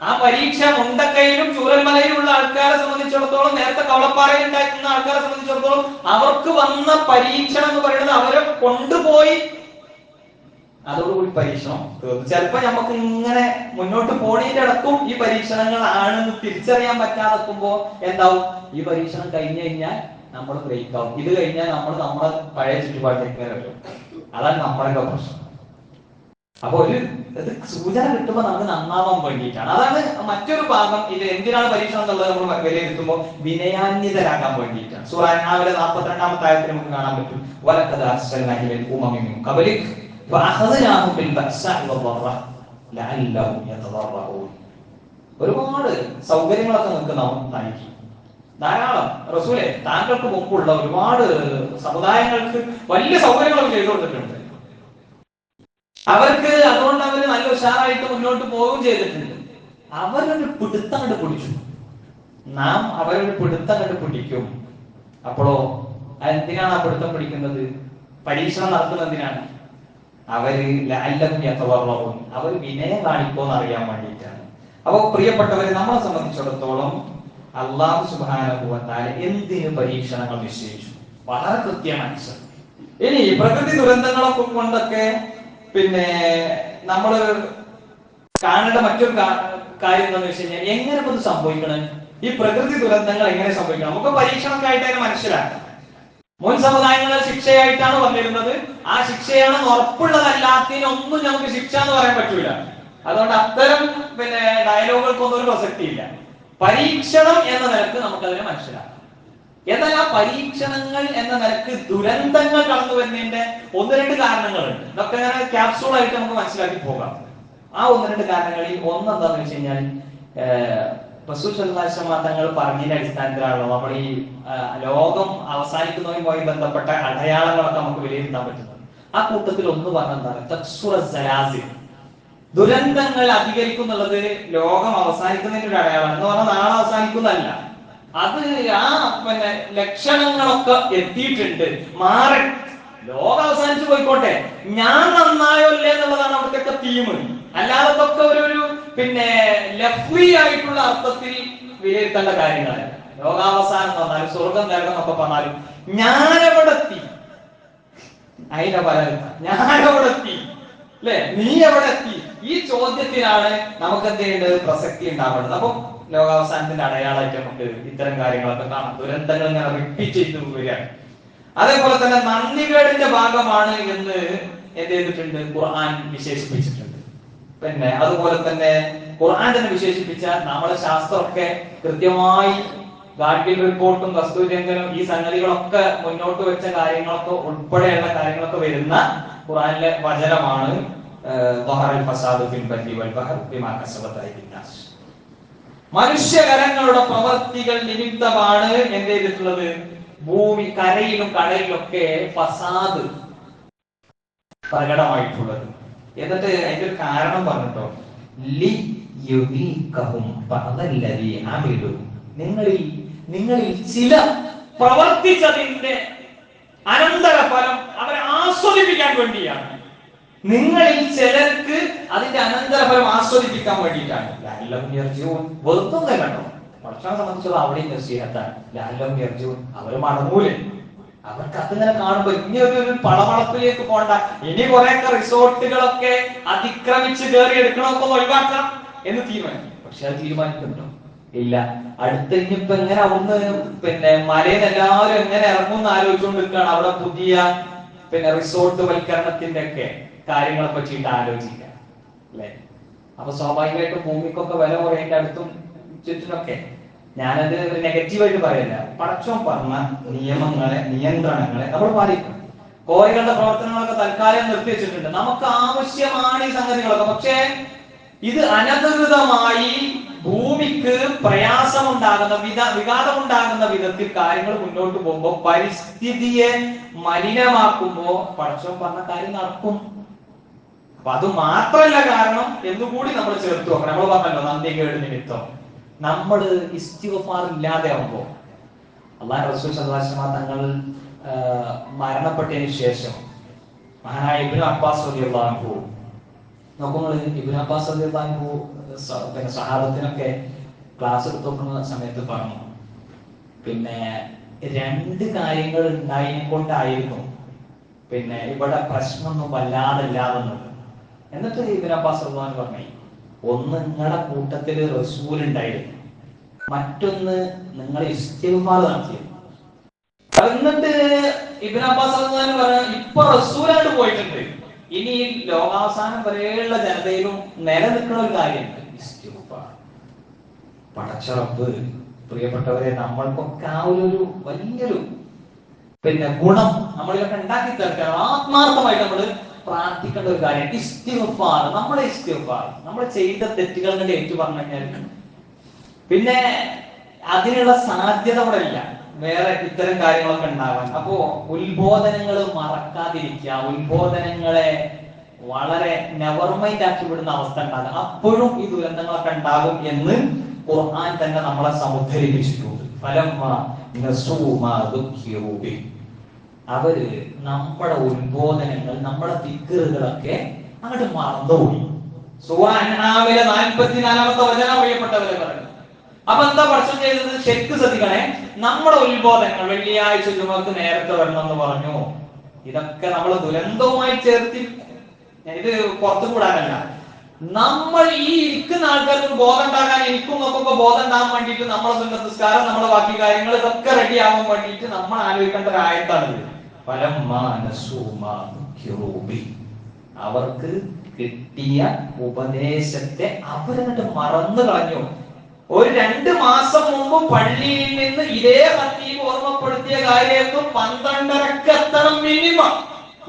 ആ പരീക്ഷ മുണ്ടക്കയിലും ചൂരൽമലയിലും ഉള്ള ആൾക്കാരെ സംബന്ധിച്ചിടത്തോളം, നേരത്തെ കവളപ്പാറയിൽ ഉണ്ടായിരുന്ന ആൾക്കാരെ സംബന്ധിച്ചിടത്തോളം അവർക്ക് വന്ന പരീക്ഷണം എന്ന് പറയുന്നത് അവരെ കൊണ്ടുപോയി അതോടുകൂടി പരീക്ഷണം തീർന്നു. ചിലപ്പോ നമുക്ക് ഇങ്ങനെ മുന്നോട്ട് പോണീന്റെ അടക്കം ഈ പരീക്ഷണങ്ങൾ ആണെന്ന് തിരിച്ചറിയാൻ പറ്റാതെക്കുമ്പോ എന്താവും? ഈ പരീക്ഷണം കഴിഞ്ഞു കഴിഞ്ഞാൽ നമ്മൾ ബ്രേക്ക് ആവും. ഇത് കഴിഞ്ഞാൽ നമ്മുടെ പഴയ ചുറ്റുപാട്ടിലേക്ക് വരും. അതാണ് നമ്മളൊക്കെ പ്രശ്നം. അപ്പൊ ഒരു സൂചന കിട്ടുമ്പോൾ നമുക്ക് നന്നാവാൻ വേണ്ടിയിട്ടാണ്. അതാണ് മറ്റൊരു ഭാഗം. ഇത് എന്തിനാണ് പരീക്ഷണം എന്നുള്ളത് നമ്മൾ വിലയിരുത്തുമ്പോൾ വിനയാന്വിതരാകാൻ വേണ്ടിയിട്ടാണ്. സൂറ അൻആമിലെ 42-ാമത്തെ ആയത്തിൽ നമുക്ക് കാണാൻ പറ്റും, വലഖദ് അർസൽനാ ഇലൽ ഉമമി മിൻ ഖബ്ലിക് ഫഅഖദ്നാഹും ബിൽ ബഅസാഇ വദ്ദറ ലഅല്ലഹും യതദറഊൻ. ഒരുപാട് സൗകര്യങ്ങളൊക്കെ നമുക്ക് നൽകി. ധാരാളം റസൂലേ, താങ്കൾക്ക് മുമ്പുള്ള ഒരുപാട് സമുദായങ്ങൾക്ക് വലിയ സൗകര്യങ്ങളൊക്കെ ചെയ്തു കൊടുത്തിട്ടുണ്ട്. അവർക്ക് അതുകൊണ്ട് അവര് നല്ല ഉഷാറായിട്ട് മുന്നോട്ട് പോവുകയും ചെയ്തിട്ടുണ്ട്. അവരൊരു പിടുത്തം കണ്ട് പിടിച്ചു. നാം അവരൊരു പിടുത്തം കണ്ട് പിടിക്കും. അപ്പോഴോ എന്തിനാണ് ആ പിടുത്തം പിടിക്കുന്നത്? പരീക്ഷണം നടത്തുന്നത് എന്തിനാണ്? അവര് വിനയം കാണിക്കോന്ന് അറിയാൻ വേണ്ടിയിട്ടാണ്. അപ്പൊ പ്രിയപ്പെട്ടവരെ, നമ്മളെ സംബന്ധിച്ചിടത്തോളം അല്ലാഹു സുബ്ഹാനഹു വ തആല എന്തിന് പരീക്ഷണങ്ങൾ നിശ്ചയിച്ചു? വളരെ കൃത്യമായി. ഇനി പ്രകൃതി ദുരന്തങ്ങളൊക്കെ കൊണ്ടൊക്കെ നമ്മൾ കാണേണ്ട മറ്റൊരു കാര്യം എന്താണെന്ന് വെച്ച് കഴിഞ്ഞാൽ എങ്ങനെ ഇത് സംഭവിക്കണം, ഈ പ്രകൃതി ദുരന്തങ്ങൾ എങ്ങനെ സംഭവിക്കണം. നമുക്ക് പരീക്ഷണമൊക്കെയായിട്ട് അതിനെ മനസ്സിലാക്കാം. മുൻ സമുദായങ്ങളുടെ ശിക്ഷയായിട്ടാണ് വന്നിരുന്നത്. ആ ശിക്ഷയാണ് ഉറപ്പുള്ളതല്ലാത്തതിനൊന്നും നമുക്ക് ശിക്ഷ എന്ന് പറയാൻ പറ്റൂല. അതുകൊണ്ട് അത്തരം ഡയലോഗുകൾക്കൊന്നും ഒരു പ്രസക്തിയില്ല. പരീക്ഷണം എന്ന നിലക്ക് നമുക്കതിനെ മനസ്സിലാക്കാം. എന്നാൽ ആ പരീക്ഷണങ്ങൾ എന്ന നിലക്ക് ദുരന്തങ്ങൾ കടന്നു വരുന്നതിന്റെ ഒന്ന് രണ്ട് കാരണങ്ങളുണ്ട്. ഇതൊക്കെ അങ്ങനെ ക്യാപ്സൂൾ ആയിട്ട് നമുക്ക് മനസ്സിലാക്കി പോകാം. ആ ഒന്ന് രണ്ട് കാരണങ്ങളിൽ ഒന്നെന്താന്ന് വെച്ച് കഴിഞ്ഞാൽ റസൂൽ സല്ലല്ലാഹു അലൈഹി വസല്ലം തങ്ങൾ പറഞ്ഞതിന്റെ അടിസ്ഥാനത്തിലാണല്ലോ നമ്മൾ ഈ ലോകം അവസാനിക്കുന്നതുമായി ബന്ധപ്പെട്ട അടയാളങ്ങളൊക്കെ നമുക്ക് വിലയിരുത്താൻ പറ്റുന്നത്. ആ കൂട്ടത്തിൽ ഒന്ന് പറഞ്ഞെന്താണ്, തക്സുറ സലാസിൽ, ദുരന്തങ്ങൾ അധികരിക്കുന്നുള്ളത് ലോകം അവസാനിക്കുന്നതിന്റെ ഒരു അടയാളം. എന്ന് പറഞ്ഞാൽ നാളെ അവസാനിക്കുന്നതല്ല, അത് ആ ലക്ഷണങ്ങളൊക്കെ എത്തിയിട്ടുണ്ട്. മാറി ലോകം അവസാനിച്ചു പോയിക്കോട്ടെ, ഞാൻ നന്നായോ അല്ലേ എന്നുള്ളതാണ് അവിടുത്തെ തീം. അല്ലാതൊക്കെ ഒരു ലഫ്വി ആയിട്ടുള്ള അർത്ഥത്തിൽ വിലയിരുത്തേണ്ട കാര്യങ്ങളല്ല. ലോകാവസാനം എന്ന് പറഞ്ഞാലും സ്വർഗം നരകം എന്നൊക്കെ പറഞ്ഞാലും ഞാനെവിടെ എത്തി, അതിന്റെ പലരും ഞാനെവിടെ എത്തി അല്ലെ, നീ എവിടെ എത്തി, ഈ ചോദ്യത്തിനാണ് നമുക്ക് എന്ത് ചെയ്യേണ്ടത്, പ്രസക്തി ഉണ്ടാവേണ്ടത്. അപ്പൊ ലോകാവസാനത്തിന്റെ അടയാളമായിട്ട് നമുക്ക് ഇത്തരം കാര്യങ്ങളൊക്കെ കാണാം. ദുരന്തങ്ങൾ ഇങ്ങനെ റിപ്പീറ്റ് ചെയ്തു വരികയാണ്. അതേപോലെ തന്നെ നന്ദികേടിന്റെ ഭാഗമാണ് എന്ന് എന്ത് ചെയ്തിട്ടുണ്ട്, ഖുർആൻ വിശേഷിപ്പിച്ചിട്ടുണ്ട്. അതുപോലെ തന്നെ ഖുർആൻ തന്നെ വിശേഷിപ്പിച്ച നമ്മുടെ ശാസ്ത്രമൊക്കെ കൃത്യമായി ഗാഡ്ഗിൽ റിപ്പോർട്ടും കസ്തൂരിരംഗനും ഈ സംഗതികളൊക്കെ മുന്നോട്ട് വെച്ച കാര്യങ്ങളൊക്കെ ഉൾപ്പെടെയുള്ള കാര്യങ്ങളൊക്കെ വരുന്ന ഖുർആനിലെ വചനമാണ് മനുഷ്യകരങ്ങളുടെ പ്രവർത്തികൾ നിമിത്തമാണ് എന്ത് ചെയ്തിട്ടുള്ളത്, ഭൂമി കരയിലും കടലിലൊക്കെ ഫസാദ് പ്രകടമായിട്ടുള്ളത്. എന്നിട്ട് അതിന്റെ ഒരു കാരണം പറഞ്ഞിട്ടോ, നിങ്ങളിൽ ചില പ്രവർത്തിച്ചതിന്റെ അനന്തരഫലം അവരെ ആസ്വദിപ്പിക്കാൻ വേണ്ടിയാണ്. നിങ്ങളിൽ ചിലർക്ക് അതിന്റെ അനന്തരഫലം ആസ്വദിപ്പിക്കാൻ വേണ്ടിയിട്ടാണ്. വെറുതെ കേട്ടോ, ഭക്ഷണം സംബന്ധിച്ചത് അവിടെയും നസീഹത്താണ്. ലാലം യർജൂൻ, അവര് മടങ്ങൂലേ, അവർക്ക് അതിങ്ങനെ കാണുമ്പോ ഇനി ഒരു പളവളപ്പിലേക്ക് പോണ്ട, ഇനി കുറെയൊക്കെ റിസോർട്ടുകളൊക്കെ അതിക്രമിച്ച് കയറി എടുക്കണമൊക്കെ ഒഴിവാക്കാം എന്ന് തീരുമാനിക്കും. പക്ഷെ അത് തീരുമാനിക്കുന്നുണ്ടോ? ഇല്ല. അടുത്ത ഇനിയിപ്പോ എങ്ങനെ അവിടുന്ന് മലയിൽ എല്ലാവരും എങ്ങനെ ഇറങ്ങുമെന്ന് ആലോചിച്ചുകൊണ്ടിരിക്കുകയാണ്. അവിടെ പുതിയ റിസോർട്ട് വൽക്കരണത്തിന്റെ ഒക്കെ കാര്യങ്ങളെ പറ്റിയിട്ട് ആലോചിക്കാം അല്ലെ. അപ്പൊ സ്വാഭാവികമായിട്ടും ഭൂമിക്കൊക്കെ വില കുറയേണ്ട അടുത്തും ചുറ്റിനൊക്കെ. ഞാനത് നെഗറ്റീവായിട്ട് പറയല്ല. പടച്ചോൻ പറഞ്ഞ നിയമങ്ങളെ, നിയന്ത്രണങ്ങളെ നമ്മൾ പാലിക്കണം. കോറികളുടെ പ്രവർത്തനങ്ങളൊക്കെ തൽക്കാലം നിർത്തിവെച്ചിട്ടുണ്ട്. നമുക്ക് ആവശ്യമാണ് ഈ സംഗതികളൊക്കെ. പക്ഷേ ഇത് അനധികൃതമായി ഭൂമിക്ക് പ്രയാസമുണ്ടാകുന്ന വിഘാതമുണ്ടാകുന്ന വിധത്തിൽ കാര്യങ്ങൾ മുന്നോട്ട് പോകുമ്പോൾ, പരിസ്ഥിതിയെ മലിനമാക്കുമ്പോ പടച്ചോൻ പറഞ്ഞ കാര്യം നടക്കും. അപ്പൊ അത് മാത്രല്ല കാരണം എന്നുകൂടി നമ്മൾ ചേർത്ത് നോക്കണം. നമ്മൾ പറഞ്ഞല്ലോ നന്ദികേട് നിമിത്തം നമ്മൾ ഇസ്തിഗ്ഫാർ ഇല്ലാതെ ആവുമ്പോ, അല്ലാഹു റസൂൽ സല്ലല്ലാഹു അലൈഹി വസല്ലം തങ്ങൾ മരണപ്പെട്ടതിന് ശേഷം മഹാനായ ഇബ്നു അബ്ബാസ് റളിയല്ലാഹു അൻഹു, നോക്കുമ്പോൾ ഇബ്നു അബ്ബാസ് റളിയല്ലാഹു അൻഹു സഹാബത്തിനൊക്കെ ക്ലാസ് എടുത്തുകൊണ്ടിരുന്ന സമയത്ത് പറഞ്ഞു, രണ്ട് കാര്യങ്ങൾ ഉണ്ടായതിനെ കൊണ്ടായിരുന്നു ഇവിടെ പ്രശ്നമൊന്നും വല്ലാതല്ലാതെന്നുള്ളത്. എന്നിട്ട് ഇബ്നു അബ്ബാസ് റളിയല്ലാഹു അൻഹു പറഞ്ഞു, ഒന്ന് നിങ്ങളുടെ കൂട്ടത്തില് റസൂൽ ഉണ്ടായിരുന്നു, മറ്റൊന്ന് നിങ്ങൾ ഇസ്തിഗ്ഫാർ നടത്തിയത്. എന്നിട്ട് ഇബ്നു അബ്ബാസ് റളിയല്ലാഹു അൻഹു പറഞ്ഞു, ഇപ്പൊ റസൂലായിട്ട് പോയിട്ടുണ്ട്, ഇനി ലോകാവസാനം വരെയുള്ള ജനതയിലും നിലനിൽക്കുന്ന ഒരു കാര്യമുണ്ട്, ഇസ്തിഗ്ഫാർ. പടച്ചറപ്പ് പ്രിയപ്പെട്ടവരെ, നമ്മൾക്കൊക്കെ ആ ഒരു വലിയൊരു ഗുണം നമ്മളിതൊക്കെ ഉണ്ടാക്കി തീർക്കണം. ആത്മാർത്ഥമായിട്ട് നമ്മൾ പ്രാർത്ഥിക്കേണ്ട ഒരു കാര്യം ഇസ്തിഗ്ഫാർ. നമ്മുടെ ഇസ്തിഗ്ഫാർ, നമ്മൾ ചെയ്ത തെറ്റുകൾ കൊണ്ട് ഏറ്റു പറഞ്ഞു കഴിഞ്ഞാൽ അതിനുള്ള സാധ്യത അവിടെ ഇല്ല വേറെ ഇത്തരം കാര്യങ്ങളൊക്കെ ഉണ്ടാവാൻ. അപ്പോ ഉത്ബോധനങ്ങൾ മറക്കാതിരിക്കുക, ഉത്ബോധനങ്ങളെ വളരെ നെവർ മൈൻഡ് ആക്കി വിടുന്ന അവസ്ഥ ഉണ്ടാകും. അപ്പോഴും ഈ ദുരന്തങ്ങളൊക്കെ ഉണ്ടാകും എന്ന് ഖുർആൻ തന്നെ നമ്മളെ സമുദ്ധരിപ്പിച്ചിട്ടുണ്ട്. അവര് നമ്മുടെ ഉത്ബോധനങ്ങൾ, നമ്മുടെ ദിക്റുകളൊക്കെ അങ്ങോട്ട് മറന്നുപോയി. സൂറ അൻആമിലെ 44-ാമത്തെ വചനം പ്രിയപ്പെട്ടവരെ പറഞ്ഞു. അപ്പൊ എന്താ പഠിച്ചം ചെയ്തത്? ശരിക്ക് ശ്രദ്ധിക്കണേ. നമ്മുടെ ഉത്ബോധനങ്ങൾ, വെള്ളിയാഴ്ച ജുമക്ക് നേരത്തെ വരണമെന്ന് പറഞ്ഞു, ഇതൊക്കെ നമ്മൾ ദുരന്തവുമായി ചേർത്തി ഇത് പുറത്തു കൂടാനല്ല. നമ്മൾ ഈ ഇരിക്കുന്ന ആൾക്കാർക്ക് ബോധം ഉണ്ടാകാൻ, എനിക്കും നോക്കുമ്പോ ബോധം ഉണ്ടാകാൻ വേണ്ടിയിട്ട് നമ്മളെ സുന്നത്തസ്കാരം, നമ്മളെ ബാക്കി കാര്യങ്ങൾ ഇതൊക്കെ റെഡി ആവാൻ വേണ്ടിയിട്ട് നമ്മൾ ആലോചിക്കേണ്ട ഒരു ആയത്താണിത്. അവർക്ക് കിട്ടിയ ഉപദേശത്തെ അവരെന്നിട്ട് മറന്നു കളഞ്ഞു. ഒരു 2 മാസം മുമ്പ് പള്ളിയിൽ നിന്ന് ഇതേ ഖത്തീബ് ഓർമ്മപ്പെടുത്തിയ കാര്യമായിരുന്നു 12:30 എത്തണം മിനിമം,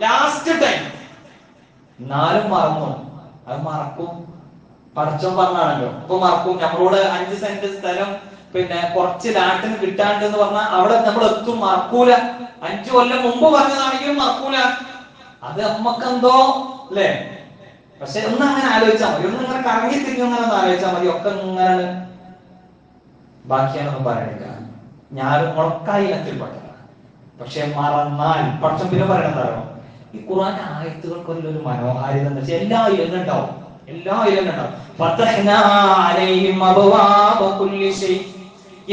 ലാസ്റ്റ് ടൈം. എന്നാലും മറന്നു. അത് മറക്കും, പടച്ചോൻ പറഞ്ഞാണല്ലോ. ഇപ്പൊ മറക്കും. നമ്മളോട് 5 സെന്റ് സ്ഥലം പിന്നെ കുറച്ച് ലാട്ടിന് കിട്ടാണ്ട് എന്ന് പറഞ്ഞാൽ അവിടെ നമ്മൾ എത്തും, മറക്കൂല. 5 കൊല്ലം മുമ്പ് പറഞ്ഞതാണെങ്കിലും മറക്കൂല. അത് നമ്മക്കെന്തോ അല്ലേ? പക്ഷെ ഒന്നങ്ങനെ ആലോചിച്ചാൽ മതി, ഒന്നിങ്ങനെ കറങ്ങി തിരിഞ്ഞങ്ങനെ ആലോചിച്ചാൽ മതി. ഒക്കെ ഇങ്ങനെ ബാക്കിയാണെന്ന് പറയണില്ല. ഞാനും മുളക്കായി ഇനത്തിൽപ്പെട്ടതാണ്. പക്ഷെ മറന്നാൽ പക്ഷം പിന്നെ പറയണതാണോ? ഈ ഖുർആൻ ആയത്തുകൾക്കൊരു മനോഹാരിത എന്താ വെച്ചാൽ എല്ലാ ഇലങ്ങുണ്ടാവും, എല്ലാ ഇലങ്ങുണ്ടാവും.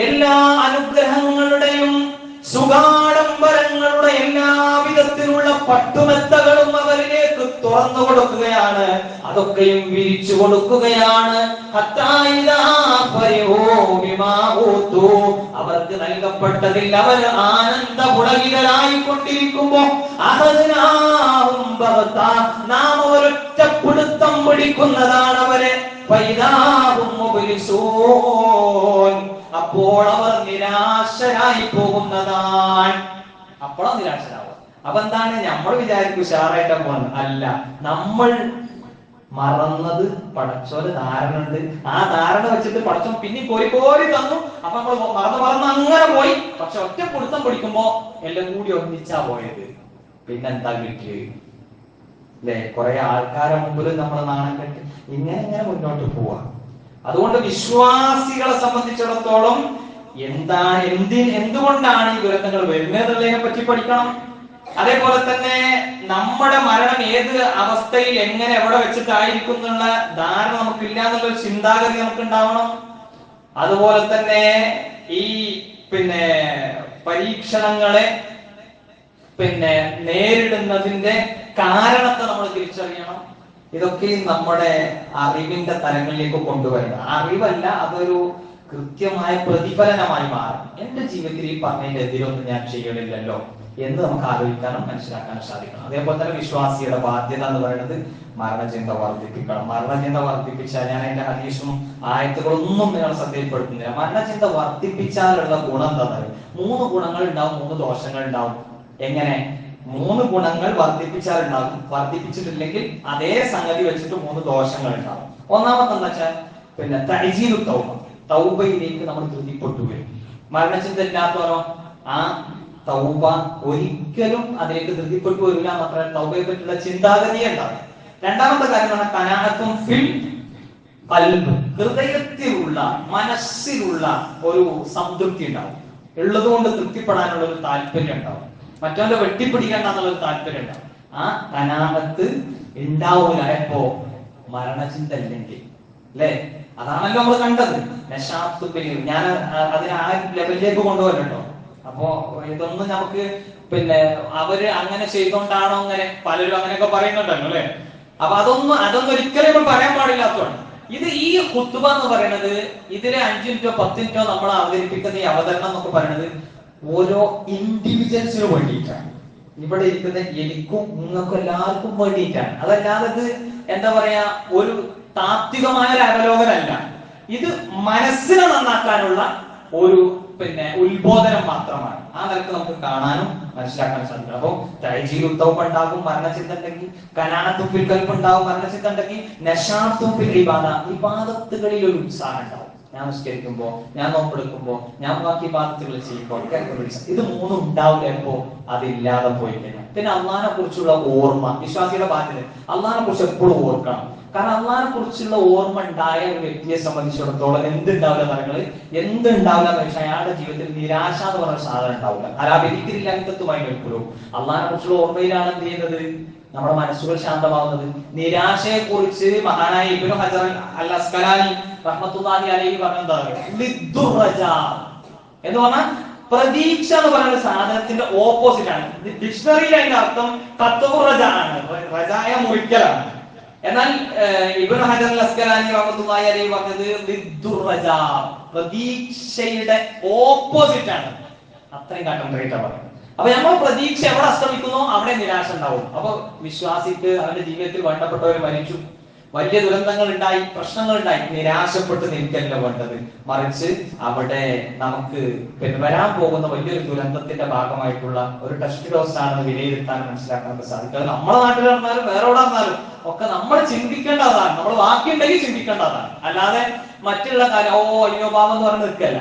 എല്ലാ അനുഗ്രഹങ്ങളുടെയും സുഖാഡംബരങ്ങളുടെ എല്ലാ വിധത്തിലുള്ള പട്ടുമെത്തകളും അവരിലേക്ക് തുറന്നു കൊടുക്കുകയാണ്, അതൊക്കെയും വിരിച്ചു കൊടുക്കുകയാണ്. അവർക്ക് നൽകപ്പെട്ടതിൽ അവർ ആനന്ദപുളകിതരായിക്കൊണ്ടിരിക്കുമ്പോ നാം ഒരൊറ്റപ്പിടുത്തം പിടിക്കുന്നതാണ് അവരെ. അപ്പോൾ അവർ നിരാശരായി പോകുന്നതാണ്. അപ്പോഴാണ് നിരാശരാവുക. അപ്പൊ എന്താണ്? നമ്മൾ വിചാരിക്കും ഉഷാറായിട്ടാ പോകുന്നത്. അല്ല, നമ്മൾ മറന്നത് പടച്ചോന് ധാരണ ഉണ്ട്. ആ ധാരണ വെച്ചിട്ട് പടച്ചോൻ പിന്നെ കോരി തന്നു. അപ്പൊ നമ്മൾ മറന്ന് അങ്ങനെ പോയി. പക്ഷെ ഒറ്റ പിടുത്തം പിടിക്കുമ്പോ എല്ലാം കൂടി ഒന്നിച്ചാ പോയത്. പിന്നെന്താ കിട്ടിയത് അല്ലെ? കുറെ ആൾക്കാരെ മുമ്പിൽ നമ്മൾ നാണം കെട്ടി ഇങ്ങനെ മുന്നോട്ട് പോവാ. അതുകൊണ്ട് വിശ്വാസികളെ സംബന്ധിച്ചിടത്തോളം എന്തുകൊണ്ടാണ് ഈ ദുരന്തങ്ങൾ വരുന്നതിനെ പറ്റി പഠിക്കണം. അതേപോലെ തന്നെ നമ്മുടെ മരണം ഏത് അവസ്ഥയിൽ എങ്ങനെ എവിടെ വെച്ചിട്ടായിരിക്കും എന്നുള്ള ധാരണ നമുക്കില്ല എന്നുള്ളൊരു ചിന്താഗതി നമുക്ക് ഉണ്ടാവണം. അതുപോലെ തന്നെ ഈ പരീക്ഷണങ്ങളെ നേരിടുന്നതിന്റെ കാരണത്തെ നമ്മൾ തിരിച്ചറിയണം. ഇതൊക്കെ നമ്മുടെ അറിവിന്റെ തലങ്ങളിലേക്ക് കൊണ്ടുവരണം. അറിവല്ല, അതൊരു കൃത്യമായ പ്രതിഫലനമായി മാറും. എന്റെ ജീവിതത്തിൽ ഈ പറഞ്ഞതിന്റെ എതിരൊന്നും ഞാൻ ചെയ്യണില്ലല്ലോ എന്ന് നമുക്ക് ആലോചിക്കാനും മനസ്സിലാക്കാനും സാധിക്കണം. അതേപോലെ തന്നെ വിശ്വാസിയുടെ ബാധ്യത എന്ന് പറയുന്നത് മരണചിന്ത വർദ്ധിപ്പിക്കണം. മരണചിന്ത വർദ്ധിപ്പിച്ചാൽ, ഞാൻ അതിന്റെ ഹദീസും ആയത്തുകളൊന്നും നിങ്ങൾ ശ്രദ്ധയിൽപ്പെടുത്തുന്നില്ല, മരണചിന്ത വർദ്ധിപ്പിച്ചാലുള്ള ഗുണം എന്താണെന്ന് 3 ഗുണങ്ങൾ ഉണ്ടാവും, 3 ദോഷങ്ങൾ ഉണ്ടാവും. എങ്ങനെ? 3 ഗുണങ്ങൾ വർദ്ധിപ്പിച്ചാൽ ഉണ്ടാകും, വർദ്ധിപ്പിച്ചിട്ടില്ലെങ്കിൽ അതേ സംഗതി വെച്ചിട്ട് 3 ദോഷങ്ങൾ ഉണ്ടാവും. ഒന്നാമത്തെ എന്താ വെച്ചാൽ തഅ്ജീലു തൗബ, തൗബയിലേക്ക് നമ്മൾ ധൃതിപ്പെട്ടു വരും. മരണചിന്ത ഇല്ലാത്തവരോ ആ തൗബ ഒരിക്കലും അതിലേക്ക് ധൃതിപ്പെട്ടു വരില്ല. മാത്രമല്ല തൗബയെ പറ്റിയുള്ള ചിന്താഗതിയെ ഉണ്ടാവും. രണ്ടാമത്തെ കാര്യമാണ് ഖനാഅത്തുൻ ഫിൽ ഖൽബ്, ഹൃദയത്തിലുള്ള മനസ്സിലുള്ള ഒരു സംതൃപ്തി ഉണ്ടാവും. ഉള്ളത് കൊണ്ട് തൃപ്തിപ്പെടാനുള്ള ഒരു താല്പര്യം ഉണ്ടാവും. മറ്റവന്റെ വെട്ടിപ്പിടിക്കേണ്ട എന്നുള്ളൊരു താല്പര്യം ഉണ്ടാവും. ആ ഖനാഅത്ത് ഉണ്ടാവൂല എപ്പോ? മരണചിന്ത ഇല്ലെങ്കിൽ അല്ലെ? അതാണല്ലോ നമ്മൾ കണ്ടത്. ഞാൻ അതിനെ ആ ലെവലിലേക്ക് കൊണ്ടുപോകല്ലോ. അപ്പോ ഇതൊന്നും നമുക്ക് അവര് അങ്ങനെ ചെയ്തോണ്ടാണോ അങ്ങനെ പലരും അങ്ങനെയൊക്കെ പറയുന്നുണ്ടല്ലോ അല്ലെ? അപ്പൊ അതൊന്നും ഒരിക്കലും നമ്മൾ പറയാൻ പാടില്ലാത്തതാണ്. ഇത് ഈ ഖുത്ബ എന്ന് പറയുന്നത്, ഇതിലെ 5 മിനിറ്റോ 10 മിനിറ്റോ നമ്മൾ അവതരിപ്പിക്കുന്ന ഈ അവതരണം എന്നൊക്കെ പറയുന്നത് ഓരോ ഇൻഡിവിജ്വൽസിനും വേണ്ടിയിട്ടാണ്. ഇവിടെ ഇരിക്കുന്ന എനിക്കും നിങ്ങൾക്കും എല്ലാവർക്കും വേണ്ടിയിട്ടാണ്. അതല്ലാതെ ഇത് എന്താ പറയാ ഒരു താത്വികമായ ഒരു അവലോകനല്ല. ഇത് മനസ്സിനെ നന്നാക്കാനുള്ള ഒരു ഉത്ബോധനം മാത്രമാണ്. ആ നിലക്ക് നമുക്ക് കാണാനും മനസ്സിലാക്കാനും സാധിക്കും. അപ്പൊ തഅ്ജീലു തൗബ ഉണ്ടാകും മരണചിന്ത ഉണ്ടെങ്കിൽ, ഖനാഅത്തുൻ ഫിൽ ഖൽബ് ഉണ്ടാകും മരണചിന്ത ഉണ്ടെങ്കിൽ, നശാത്തുൻ ഫിൽ ഇബാദ, ഇബാദത്തുകളിൽ ഒരു ഉത്സാഹം ഉണ്ടാവും. ഞാൻ നിസ്കരിക്കുമ്പോ, ഞാൻ നോമ്പെടുക്കുമ്പോ, ഞാൻ ബാക്കി ഇബാദത്തുകൾ ചെയ്യുമ്പോൾ ഇത് 3 ഉണ്ടാവില്ല. എപ്പോ? അതില്ലാതെ പോയി കഴിഞ്ഞാൽ. പിന്നെ അള്ളാഹിനെ കുറിച്ചുള്ള ഓർമ്മ, വിശ്വാസിയുടെ ബാധ്യത അള്ളാഹിനെ കുറിച്ച് എപ്പോഴും ഓർക്കണം. കാരണം അള്ളാഹിനെ കുറിച്ചുള്ള ഓർമ്മ ഉണ്ടായ ഒരു വ്യക്തിയെ സംബന്ധിച്ചിടത്തോളം എന്തുണ്ടാവില്ല കാര്യങ്ങൾ എന്തുണ്ടാവില്ല എന്ന് വെച്ചാൽ അയാളുടെ ജീവിതത്തിൽ നിരാശ എന്ന് പറഞ്ഞ സാധനം ഉണ്ടാവില്ല. അലാബിരിക്കില്ലാത്തതുമായി നിൽക്കുള്ളൂ. അള്ളാഹിനെ കുറിച്ചുള്ള ഓർമ്മയിലാണ് എന്ത് ചെയ്യുന്നത്? നമ്മുടെ മനസ്സുകൾ ശാന്തമാവുന്നത്. നിരാശയെ കുറിച്ച് മഹാനായ ഇബ്നു ഹജർ അൽ അസ്കലാനി റഹ്മത്തുള്ളാഹി അലൈഹി പറഞ്ഞതാണ് എന്ന് പറഞ്ഞാൽ പ്രതീക്ഷ എന്ന് പറയുന്ന സാധനത്തിന്റെ ഓപ്പോസിറ്റ് ആണ്. ഡിക്ഷണറിയിൽ അതിന്റെ അർത്ഥം ഖത്ഉർ റജ ആണ്, റജായ മുറിക്കലാണ്. എന്നാൽ ഇബ്നു ഹജർ അൽ അസ്കലാനി റഹ്മത്തുള്ളാഹി അലൈഹി പറഞ്ഞത് പ്രതീക്ഷയുടെ ഓപ്പോസിറ്റ് ആണ്. അത്രയും കാറ്റംപറേറ്റ് പറയുന്നത്. അപ്പൊ നമ്മൾ പ്രതീക്ഷ എവിടെ അസ്തമിക്കുന്നോ അവിടെ നിരാശ ഉണ്ടാവും. അപ്പൊ വിശ്വാസിക്ക് അവന്റെ ജീവിതത്തിൽ വേണ്ടപ്പെട്ടവർ മരിച്ചു, വലിയ ദുരന്തങ്ങൾ ഉണ്ടായി, പ്രശ്നങ്ങൾ ഉണ്ടായി, നിരാശപ്പെട്ട് നിൽക്കല്ല വേണ്ടത്. മറിച്ച് അവിടെ നമുക്ക് പിന്നെ വരാൻ പോകുന്ന വലിയൊരു ദുരന്തത്തിന്റെ ഭാഗമായിട്ടുള്ള ഒരു ടെസ്റ്റ് ഡോസ് ആണെന്ന് വിലയിരുത്താൻ മനസ്സിലാക്കാൻ സാധിക്കും. അത് നമ്മുടെ നാട്ടിൽ നടന്നാലും വേറെ എവിടെ നടന്നാലും ഒക്കെ നമ്മൾ ചിന്തിക്കേണ്ടതാണ്, നമ്മൾ ബാക്കിയുണ്ടെങ്കിൽ ചിന്തിക്കേണ്ടതാണ്. അല്ലാതെ മറ്റുള്ള കാര്യം അയ്യോ പാവം എന്ന് പറഞ്ഞ് നിൽക്കല്ല.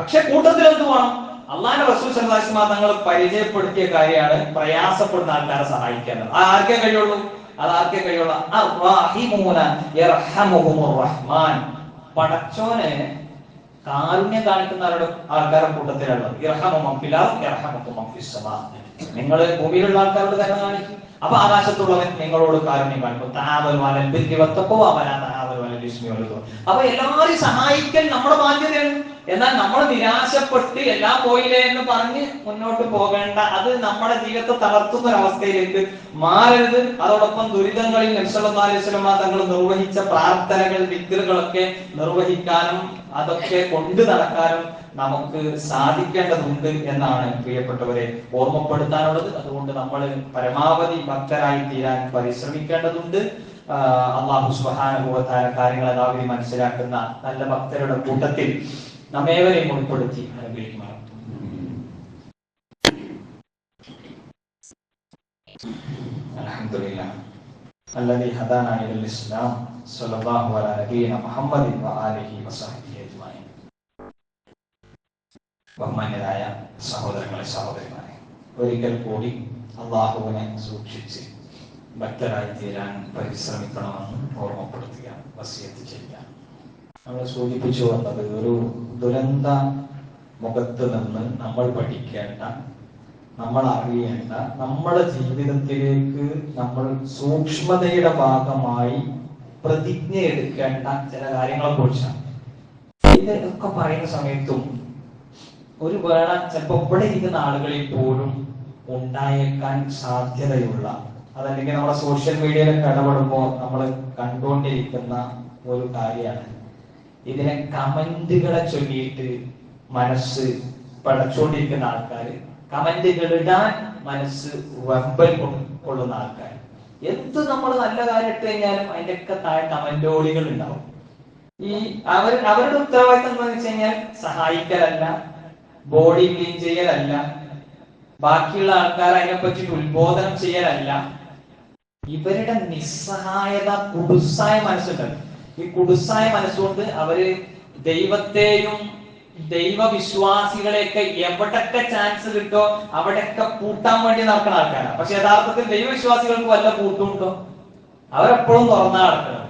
പക്ഷെ കൂട്ടത്തിൽ എന്ത് വേണം? അള്ളാഹുവിന്റെ റസൂൽ സല്ലല്ലാഹു അലൈഹി വസല്ലം തങ്ങൾ പരിചയപ്പെടുത്തിയ കാര്യമാണ് പ്രയാസപ്പെടുന്ന ആൾക്കാരെ സഹായിക്കേണ്ടത്. ആർക്കേ കഴിയുള്ളൂ? അതാർക്കേ കഴിയുള്ള പടച്ചോനെ കാരുണ്യം കാണിക്കുന്ന ആൾക്കാരുടെ കൂട്ടത്തിലുള്ളത്. നിങ്ങൾ ഭൂമിയിലുള്ള ആൾക്കാരോട് കരുണ കാണിക്കും, അപ്പൊ ആകാശത്തുള്ളവൻ നിങ്ങളോട് കാരുണ്യം കാണിക്കും. അപ്പൊ എല്ലാവരും സഹായിക്കൽ നമ്മുടെ ബാധ്യതയാണ്. എന്നാൽ നമ്മൾ നിരാശപ്പെട്ട് എല്ലാം പോയില്ലേ എന്ന് പറഞ്ഞ് മുന്നോട്ട് പോകേണ്ട, അത് നമ്മുടെ ജീവിതത്തെ തളർത്തുന്ന ഒരവസ്ഥയിലേക്ക് മാറരുത്. അതോടൊപ്പം ദുരിതങ്ങളിൽ നബി സല്ലല്ലാഹു അലൈഹി വസല്ലം തങ്ങൾ നിർവഹിച്ച പ്രാർത്ഥനകൾ, ദിക്റുകളൊക്കെ നിർവഹിക്കാനും അതൊക്കെ കൊണ്ടു നടക്കാനും നമുക്ക് സാധിക്കേണ്ടതുണ്ട് എന്നാണ് പ്രിയപ്പെട്ടവരെ ഓർമ്മപ്പെടുത്താനുള്ളത്. അതുകൊണ്ട് നമ്മൾ പരമാവധി ഭക്തരായി തീരാൻ പരിശ്രമിക്കേണ്ടതുണ്ട്. അല്ലാഹു സുബ്ഹാനഹു വ തആല കാര്യങ്ങൾ എല്ലാവരും മനസ്സിലാക്കുന്ന നല്ല ഭക്തരുടെ കൂട്ടത്തിൽ നമ്മേവരെയും ഉൾപ്പെടുത്തി അനുഗ്രഹിക്കുമാറാകട്ടെ. അൽഹംദുലില്ലാഹ് അല്ലദീ ഹദാനാ ഇലൽ ഇസ്ലാം സ്വല്ലല്ലാഹു അലാ നബിയിന മുഹമ്മദിൻ വ ആലിഹി വസഹ്ബിഹി അജ്മഈൻ. ബഹുമാന്യരായ സഹോദരങ്ങളെ, സഹോദരിമാരെ, ഒരിക്കൽ കൂടി അല്ലാഹുവിനെ സൂക്ഷിച്ച് ഭക്തരായി തീരാൻ പരിശ്രമിക്കണമെന്ന് ഓർമ്മപ്പെടുത്തുക, വസിയത്ത് ചെയ്യുക. നമ്മൾ സൂചിപ്പിച്ചു വന്നത് ഒരു ദുരന്ത മുഖത്ത് നിന്ന് നമ്മൾ പഠിക്കേണ്ട, നമ്മൾ അറിയേണ്ട, നമ്മുടെ ജീവിതത്തിലേക്ക് നമ്മൾ സൂക്ഷ്മതയുടെ ഭാഗമായി പ്രതിജ്ഞ എടുക്കേണ്ട ചില കാര്യങ്ങളെ കുറിച്ചാണ്. ഇതൊക്കെ പറയുന്ന സമയത്തും ഒരു വേള ചിലപ്പോൾ ഇവിടെ ഇരിക്കുന്ന ആളുകളിൽ പോലും ഉണ്ടായേക്കാൻ സാധ്യതയുള്ള, അതല്ലെങ്കിൽ നമ്മുടെ സോഷ്യൽ മീഡിയയിലൊക്കെ ഇടപെടുമ്പോൾ നമ്മൾ കണ്ടുകൊണ്ടിരിക്കുന്ന ഒരു കാര്യമാണ്. ഇതിനെ കമന്റുകളെ ചൊല്ലിയിട്ട് മനസ്സ് പടച്ചുകൊണ്ടിരിക്കുന്ന ആൾക്കാർ, കമന്റുകൾ ഇടാൻ മനസ്സ് വെമ്പൽ കൊള്ളുന്ന ആൾക്കാർ. എന്ത് നമ്മൾ നല്ല കാര്യം ഇട്ട് കഴിഞ്ഞാലും അതിന്റെയൊക്കെ താഴെ കമന്റോളികൾ ഉണ്ടാവും. ഈ അവരുടെ ഉത്തരവാദിത്തം എന്താണെന്ന് വെച്ച് കഴിഞ്ഞാൽ സഹായിക്കലല്ല, ബോഡി ക്ലീൻ ചെയ്യലല്ല, ബാക്കിയുള്ള ആൾക്കാർ അതിനെപ്പറ്റി ഉത്ബോധനം ചെയ്യലല്ല. ഇവരുടെ നിസ്സഹായത, കുടുസായ മനസ്സുണ്ടല്ലോ, ഈ കുടുസായ മനസ്സുകൊണ്ട് അവര് ദൈവത്തെയും ദൈവവിശ്വാസികളെയൊക്കെ എവിടൊക്കെ ചാൻസ് കിട്ടോ അവിടെയൊക്കെ പൂട്ടാൻ വേണ്ടി നടക്കുന്ന ആൾക്കാരാണ്. പക്ഷെ യഥാർത്ഥത്തിൽ ദൈവവിശ്വാസികൾക്ക് വല്ല പൂട്ടുണ്ടോ? അവരെപ്പോഴും തുറന്നാ നടക്കുന്നത്.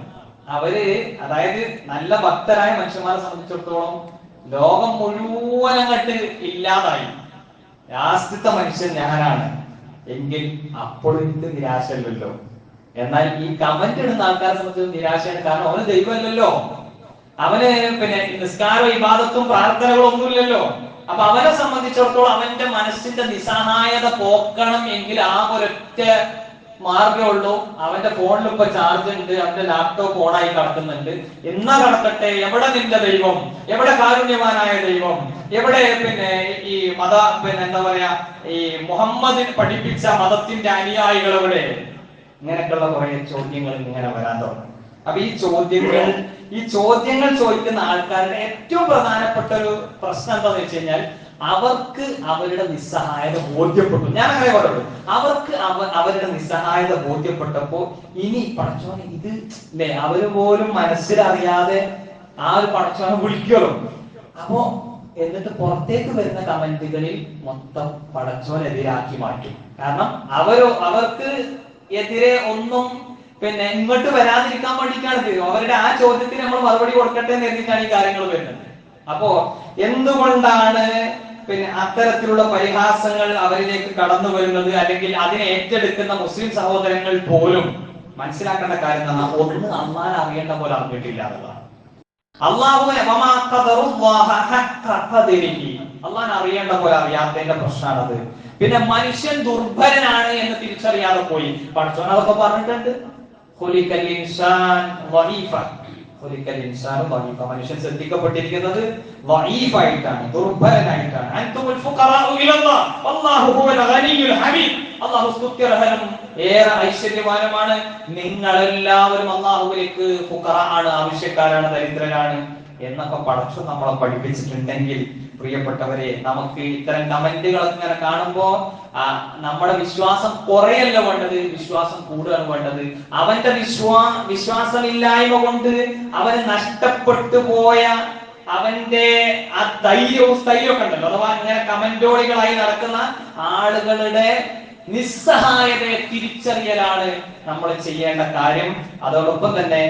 അവര്, അതായത് നല്ല ഭക്തരായ മനുഷ്യന്മാരെ സംബന്ധിച്ചിടത്തോളം ലോകം മുഴുവൻ അങ്ങോട്ട് ഇല്ലാതായി, യാഥാസ്ഥിത മനുഷ്യൻ ഞാനാണ് എങ്കിൽ അപ്പോഴും എനിക്ക് നിരാശയല്ലല്ലോ. എന്നാൽ ഈ കമന്റ് ഇടുന്ന ആൾക്കാരെ സംബന്ധിച്ച് നിരാശയാണ്. കാരണം അവന് ദൈവമല്ലല്ലോ, അവന് പിന്നെ നിസ്കാരവും ഇബാദത്തും പ്രാർത്ഥനകളും ഒന്നുമില്ലല്ലോ. അപ്പൊ അവനെ സംബന്ധിച്ചിടത്തോളം അവന്റെ മനസ്സിന്റെ നിസ്സഹായത പോക്കണം എങ്കിൽ ആ ഒരൊറ്റ മാർഗമേ ഉള്ളൂ. അവന്റെ ഫോണിൽ ഇപ്പൊ ചാർജ് ഉണ്ട്, അവന്റെ ലാപ്ടോപ്പ് ഓണായി കിടക്കുന്നുണ്ട്, എന്നാ കിടക്കട്ടെ, എവിടെ നിന്റെ ദൈവം, എവിടെ കാരുണ്യവാനായ ദൈവം, എവിടെ പിന്നെ ഈ പിന്നെ എന്താ പറയാ, ഈ മുഹമ്മദിന് പഠിപ്പിച്ച മതത്തിന്റെ അനുയായികൾ എവിടെ? ഇങ്ങനെയൊക്കെയുള്ള കുറെ ചോദ്യങ്ങൾ ഇങ്ങനെ വരാൻ തുടങ്ങും. അപ്പൊ ഈ ചോദ്യങ്ങൾ ചോദിക്കുന്ന ആൾക്കാരുടെ ഏറ്റവും പ്രധാനപ്പെട്ട ഒരു പ്രശ്നം എന്താണെന്ന് വെച്ച് കഴിഞ്ഞാൽ അവർക്ക് അവരുടെ നിസ്സഹായത ബോധ്യപ്പെട്ടു. ഞാൻ അങ്ങനെ പറയുള്ളൂ, അവർക്ക് അവരുടെ നിസ്സഹായത ബോധ്യപ്പെട്ടപ്പോ ഇനി പടച്ചോനെ ഇത് അല്ലേ, അവര് പോലും മനസ്സിലറിയാതെ ആ ഒരു പടച്ചോനെ വിളിക്കുമല്ലോ. അപ്പോ എന്നിട്ട് പുറത്തേക്ക് വരുന്ന കമന്റുകളിൽ മൊത്തം പടച്ചോനെതിരാക്കി മാറ്റും. കാരണം അവർക്ക് എതിരെ ഒന്നും പിന്നെ ഇങ്ങോട്ട് വരാതിരിക്കാൻ വേണ്ടിയിട്ടാണ് അവരുടെ ആ ചോദ്യത്തിന് നമ്മൾ മറുപടി കൊടുക്കട്ടെ എന്ന് കരുതിയിട്ടാണ് ഈ കാര്യങ്ങൾ വരുന്നത്. അപ്പോ എന്തുകൊണ്ടാണ് പിന്നെ അത്തരത്തിലുള്ള പരിഹാസങ്ങൾ അവരിലേക്ക് കടന്നു വരുന്നത്? അല്ലെങ്കിൽ അതിനെ ഏറ്റെടുക്കുന്ന മുസ്ലിം സഹോദരങ്ങൾ പോലും മനസ്സിലാക്കേണ്ട കാര്യം എന്ന് പറഞ്ഞാൽ ഒന്ന് അള്ളാഹ് അറിയേണ്ട പോലെ അറിഞ്ഞിട്ടില്ല എന്നുള്ളതാണ്. അള്ളാഹുവിനെ അള്ളാഹ് അറിയേണ്ട പോലെ അറിയാത്തതിന്റെ പ്രശ്നമാണത്. പിന്നെ മനുഷ്യൻ ദുർബലനാണ് എന്ന് തിരിച്ചറിയാതെ പോയി. പടച്ചോൻ അതൊക്കെ പറഞ്ഞിട്ടുണ്ട്. ഖുലിഖൽ ഇൻസാൻ വഈഫ. ഖുലിഖൽ ഇൻസാൻ വഈഫ. മനുഷ്യൻ സൃഷ്ടിക്കപ്പെട്ടിരിക്കുന്നത് വഈഫായിട്ടാണ്, ദുർബലനായിട്ടാണ്. അൻതുമുൽ ഫുഖറാഉ ഇലല്ലാഹ് വല്ലാഹു ഹുവൽ ഗനിയ്യുൽ ഹമീദ്. അല്ലാഹു സ്തുത്യർഹനും ഏറെ ഐശ്വര്യവാനുമാണ്. നിങ്ങളെല്ലാവരും അല്ലാഹുവിലേക്ക് ഫുഖറ ആണ്, ആവശ്യക്കാരാണ്, ദരിദ്രരാണ് എന്നൊക്കെ പടച്ചു നമ്മളെ പഠിപ്പിച്ചിട്ടുണ്ടെങ്കിൽ പ്രിയപ്പെട്ടവരെ, നമുക്ക് ഇത്തരം കമന്റുകൾ ഇങ്ങനെ കാണുമ്പോ നമ്മുടെ വിശ്വാസം കുറയല്ല വേണ്ടത്, വിശ്വാസം കൂടുകയാണ് വേണ്ടത്. അവന്റെ വിശ്വാസമില്ലായ്മ കൊണ്ട് അവന് നഷ്ടപ്പെട്ടു പോയ അവന്റെ ആ സ്ഥൈര്യമൊക്കെ ഉണ്ടല്ലോ, അഥവാ ഇങ്ങനെ കമന്റോളികളായി നടക്കുന്ന ആളുകളുടെ നിസ്സഹായതയെ തിരിച്ചറിയലാണ് നമ്മൾ ചെയ്യേണ്ട കാര്യം. അതോടൊപ്പം തന്നെ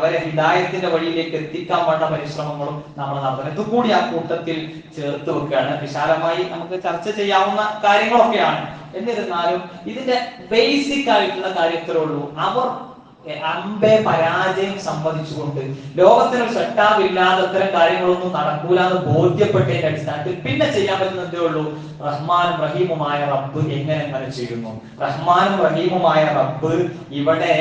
അവരെ ഹിദായത്തിന്റെ വഴിയിലേക്ക് എത്തിക്കാൻ വേണ്ട പരിശ്രമങ്ങളും നമ്മൾ നടത്തണം. ഇതുകൂടി ആ കൂട്ടത്തിൽ ചേർത്ത് വെക്കുകയാണ്. വിശാലമായി നമുക്ക് ചർച്ച ചെയ്യാവുന്ന കാര്യങ്ങളൊക്കെയാണ്. എന്നിരുന്നാലും ഇതിന്റെ ബേസിക് ആയിട്ടുള്ള കാര്യത്തിലേ ഉള്ളൂ. അവർ അമ്പെ പരാജയം സമ്മതിച്ചുകൊണ്ട് ലോകത്തിനൊരു സെട്ടാവില്ലാതെ അത്തരം കാര്യങ്ങളൊന്നും നടക്കൂല എന്ന് ബോധ്യപ്പെട്ടതിന്റെ അടിസ്ഥാനത്തിൽ പിന്നെ ചെയ്യാൻ പറ്റുന്നതേ ഉള്ളൂ, റഹ്മാനും റഹീമുമായ റബ്ബ് എങ്ങനെ ചെയ്യുന്നു. റഹ്മാനും റഹീമുമായ റബ്ബ് ഇവിടെ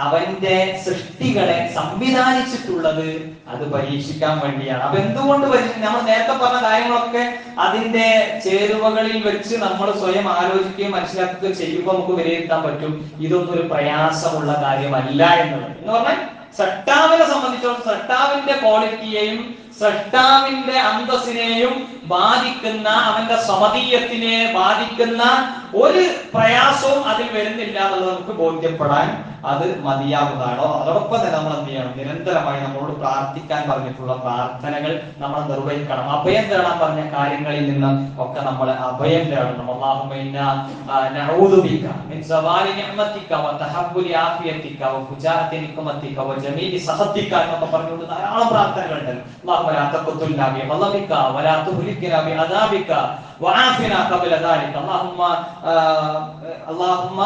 അവന്റെ സൃഷ്ടികളെ സംവിധാനിച്ചിട്ടുള്ളത് അത് പരീക്ഷിക്കാൻ വേണ്ടിയാണ്. അപ്പൊ എന്തുകൊണ്ട് നമ്മൾ നേരത്തെ പറഞ്ഞ കാര്യങ്ങളൊക്കെ അതിന്റെ ചേരുവകളിൽ വെച്ച് നമ്മൾ സ്വയം ആലോചിക്കുകയും മനസ്സിലാക്കുകയും ചെയ്യുമ്പോൾ നമുക്ക് വിലയിരുത്താൻ പറ്റും ഇതൊന്നും ഒരു പ്രയാസമുള്ള കാര്യമല്ല എന്നുള്ളത്. എന്ന് പറഞ്ഞാൽ സട്ടാവിനെ സംബന്ധിച്ചിടത്തോളം സട്ടാവിന്റെ ക്വാളിറ്റിയെയും സട്ടാവിന്റെ അന്തസ്സിനെയും ബാധിക്കുന്ന, അവന്റെ സമതീയത്തിനെ ബാധിക്കുന്ന ഒരു പ്രയാസവും അതിൽ വരുന്നില്ല എന്നുള്ളത് നമുക്ക് ബോധ്യപ്പെടാൻ അത് മതിയാവുന്നതാണോ. അതോടൊപ്പം തന്നെ നമ്മൾ എന്ത് ചെയ്യണം, നിരന്തരമായി നമ്മളോട് പ്രാർത്ഥിക്കാൻ പറഞ്ഞിട്ടുള്ള പ്രാർത്ഥനകൾ നമ്മൾ നിർവഹിക്കണം. അഭയം തേടാൻ പറഞ്ഞ കാര്യങ്ങളിൽ നിന്ന് ഒക്കെ നമ്മൾ അഭയം തേടണം. അല്ലാഹുമ്മ ഇന്നാ നഊദു ബിക മിൻ സവാലി നിഅമതിക വ തഹബ്ബുലി ആഫിയതിക വ ഫുജാഅതി നിഖമതിക വ ജമീഇ സഖതിക എന്നൊക്കെ പറഞ്ഞുകൊണ്ട് ധാരാളം പ്രാർത്ഥനകളുണ്ട്. അല്ലാഹുമ്മ ലാ തഖതുൽനാ ബി ളദബിക വ ലാ തുഹ്ലിക്നാ ബി അദാബിക വആഫിനാ ഖബല ദാലിക. അല്ലാഹുമ്മ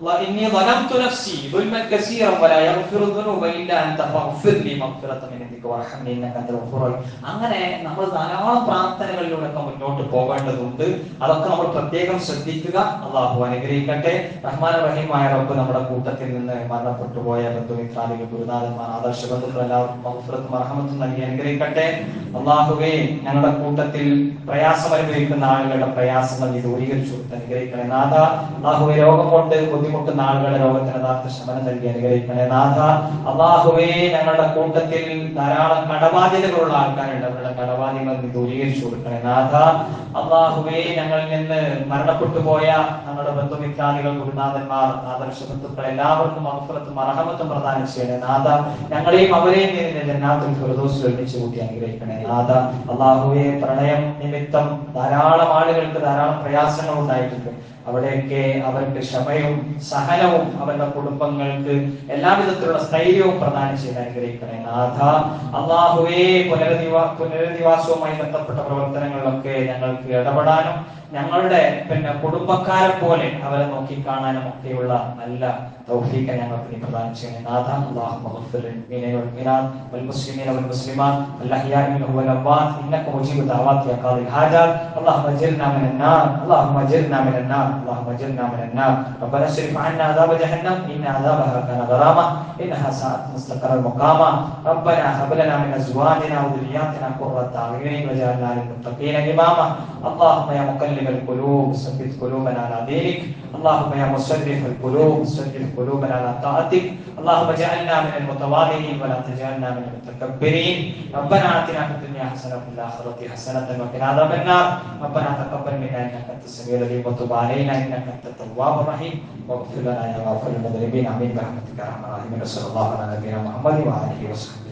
وإني ظلمت نفسي ظلما كثيرا ولا يغفر الذنوب إلا أنت فاغفر لي مغفرة من عندك وارحمني إنك أنت الغفور الرحيم. അങ്ങനെ നമ്മൾ ധാരാളം പ്രാർത്ഥനകളിലൂടെ മുന്നോട്ട് പോകേണ്ടതുണ്ട്. അതൊക്കെ നമ്മൾ പ്രത്യേകം ശ്രദ്ധിക്കുക. അള്ളാഹു അനുഗ്രഹിക്കട്ടെ. റഹ്മാൻ റഹീമായ റബ്ബ് നമ്മുടെ കൂട്ടത്തിൽ നിന്ന് മരണപ്പെട്ടു പോയ ബന്ധുമിത്രാദികൾ, ഗുരുനാഥന്മാർ, ആദർശ ബന്ധുക്കൾ എല്ലാവർക്കും മഗ്ഫിറത്തും റഹ്മത്തും നൽകി അനുഗ്രഹിക്കട്ടെ. അള്ളാഹുവേ, ഞങ്ങളുടെ കൂട്ടത്തിൽ പ്രയാസം അനുഭവിക്കുന്ന ആളുകളുടെ പ്രയാസങ്ങൾ നീ ദൂരീകരിച്ചു അനുഗ്രഹിക്കണേ നാഥ. അള്ളാഹുവേ, രോഗം കൊണ്ട് ബുദ്ധിമുട്ടുന്ന ആളുകളുടെ രോഗത്തിന് യഥാർത്ഥ ശമനം നൽകി അനുഗ്രഹിക്കണേ നാഥ. അല്ലാഹുവേ, ഞങ്ങളുടെ കൂട്ടത്തിൽ ധാരാളം കടബാധ്യതകളുള്ള ആൾക്കാരുണ്ട്, അവരുടെ കടബാധ്യതകൾ നീ ദൂരീകരിച്ചു കൊടുക്കണേ നാഥ. അല്ലാഹുവേ, ഞങ്ങളിൽ നിന്ന് മരണപ്പെട്ടു പോയ ഞങ്ങളുടെ ബന്ധുമിത്രാദികൾ, ഗുരുനാഥന്മാർ, ആദർശ ബന്ധുക്കൾ എല്ലാവർക്കും മഗ്ഫിറത്തും റഹ്മത്തും പ്രദാനം ചെയ്യണേ നാഥ. ഞങ്ങളെയും അവരെയും നിന്റെ ജന്നാത്തുൽ ഫിർദൗസിൽ ഒരുമിച്ച് കൂട്ടി അനുഗ്രഹിക്കണേ നാഥ. അല്ലാഹുവേ, പ്രണയം നിമിത്തം ധാരാളം ആളുകൾക്ക് ധാരാളം പ്രയാസങ്ങൾ ഉണ്ടായിട്ടുണ്ട്. അവിടെയൊക്കെ അവർക്ക് ക്ഷമയും സഹനവും അവരുടെ കുടുംബങ്ങൾക്ക് എല്ലാവിധത്തിലുള്ള സ്ഥൈര്യവും പ്രദാനം ചെയ്ത് അനുഗ്രഹിക്കണേ നാഥ. അല്ലാഹുവേ, പുനരധിവാസവുമായി ബന്ധപ്പെട്ട പ്രവർത്തനങ്ങളിലൊക്കെ ഞങ്ങൾക്ക് ഇടപെടാനും ഞങ്ങളുടെ കുടുംബക്കാരെ പോലെ അവരെ നോക്കിക്കാണാനും ഒക്കെയുള്ള നല്ല തൗഫീഖ് ഞങ്ങൾക്ക് നീ പ്രദാനം ചെയ്യണേ നാഥ. അല്ലാഹുമ്മ ഗ്ഫിർ ലി വൽമുഅ്മിനാത്ത് വൽമുസ്ലിമീന വൽമുസ്ലിമാത്ത് വൽഅഹ്യാഇ മിൻഹും വൽഅംവാത്ത് ഇന്നക മുജീബു ദഅവാതി യാ ഖാദിൽ ഹാജാത്ത്. അല്ലാഹുമ്മ അജിർനാ മിനൻ നാർ, അല്ലാഹുമ്മ അജിർനാ മിനൻ നാർ, اللهم اجرنا من النار. ربنا اصرف عنا عذاب جهنم إن عذابها كان غراما إنها ساءت مستقرا مقاما. ربنا هب لنا من أزواجنا وذرياتنا قرة أعين واجعلنا للمتقين إماما. اللهم يا مقلب القلوب ثبت قلوبنا على دينك. اللهم يا مصرف القلوب صرف قلوبنا على طاعتك. اللهم اجعلنا من المتواضعين ولا تجعلنا من المتكبرين. ربنا آتنا في الدنيا حسنة وفي الآخرة حسنة وقنا عذاب النار. ربنا تقبل منا إنك أنت السميع العليم وتب علينا إنك أنت التواب الرحيم واغفر لنا يا غافر المذنبين. آمين برحمتك يا أرحم الراحمين. صلى الله على نبينا محمد وعلى آله وصحبه.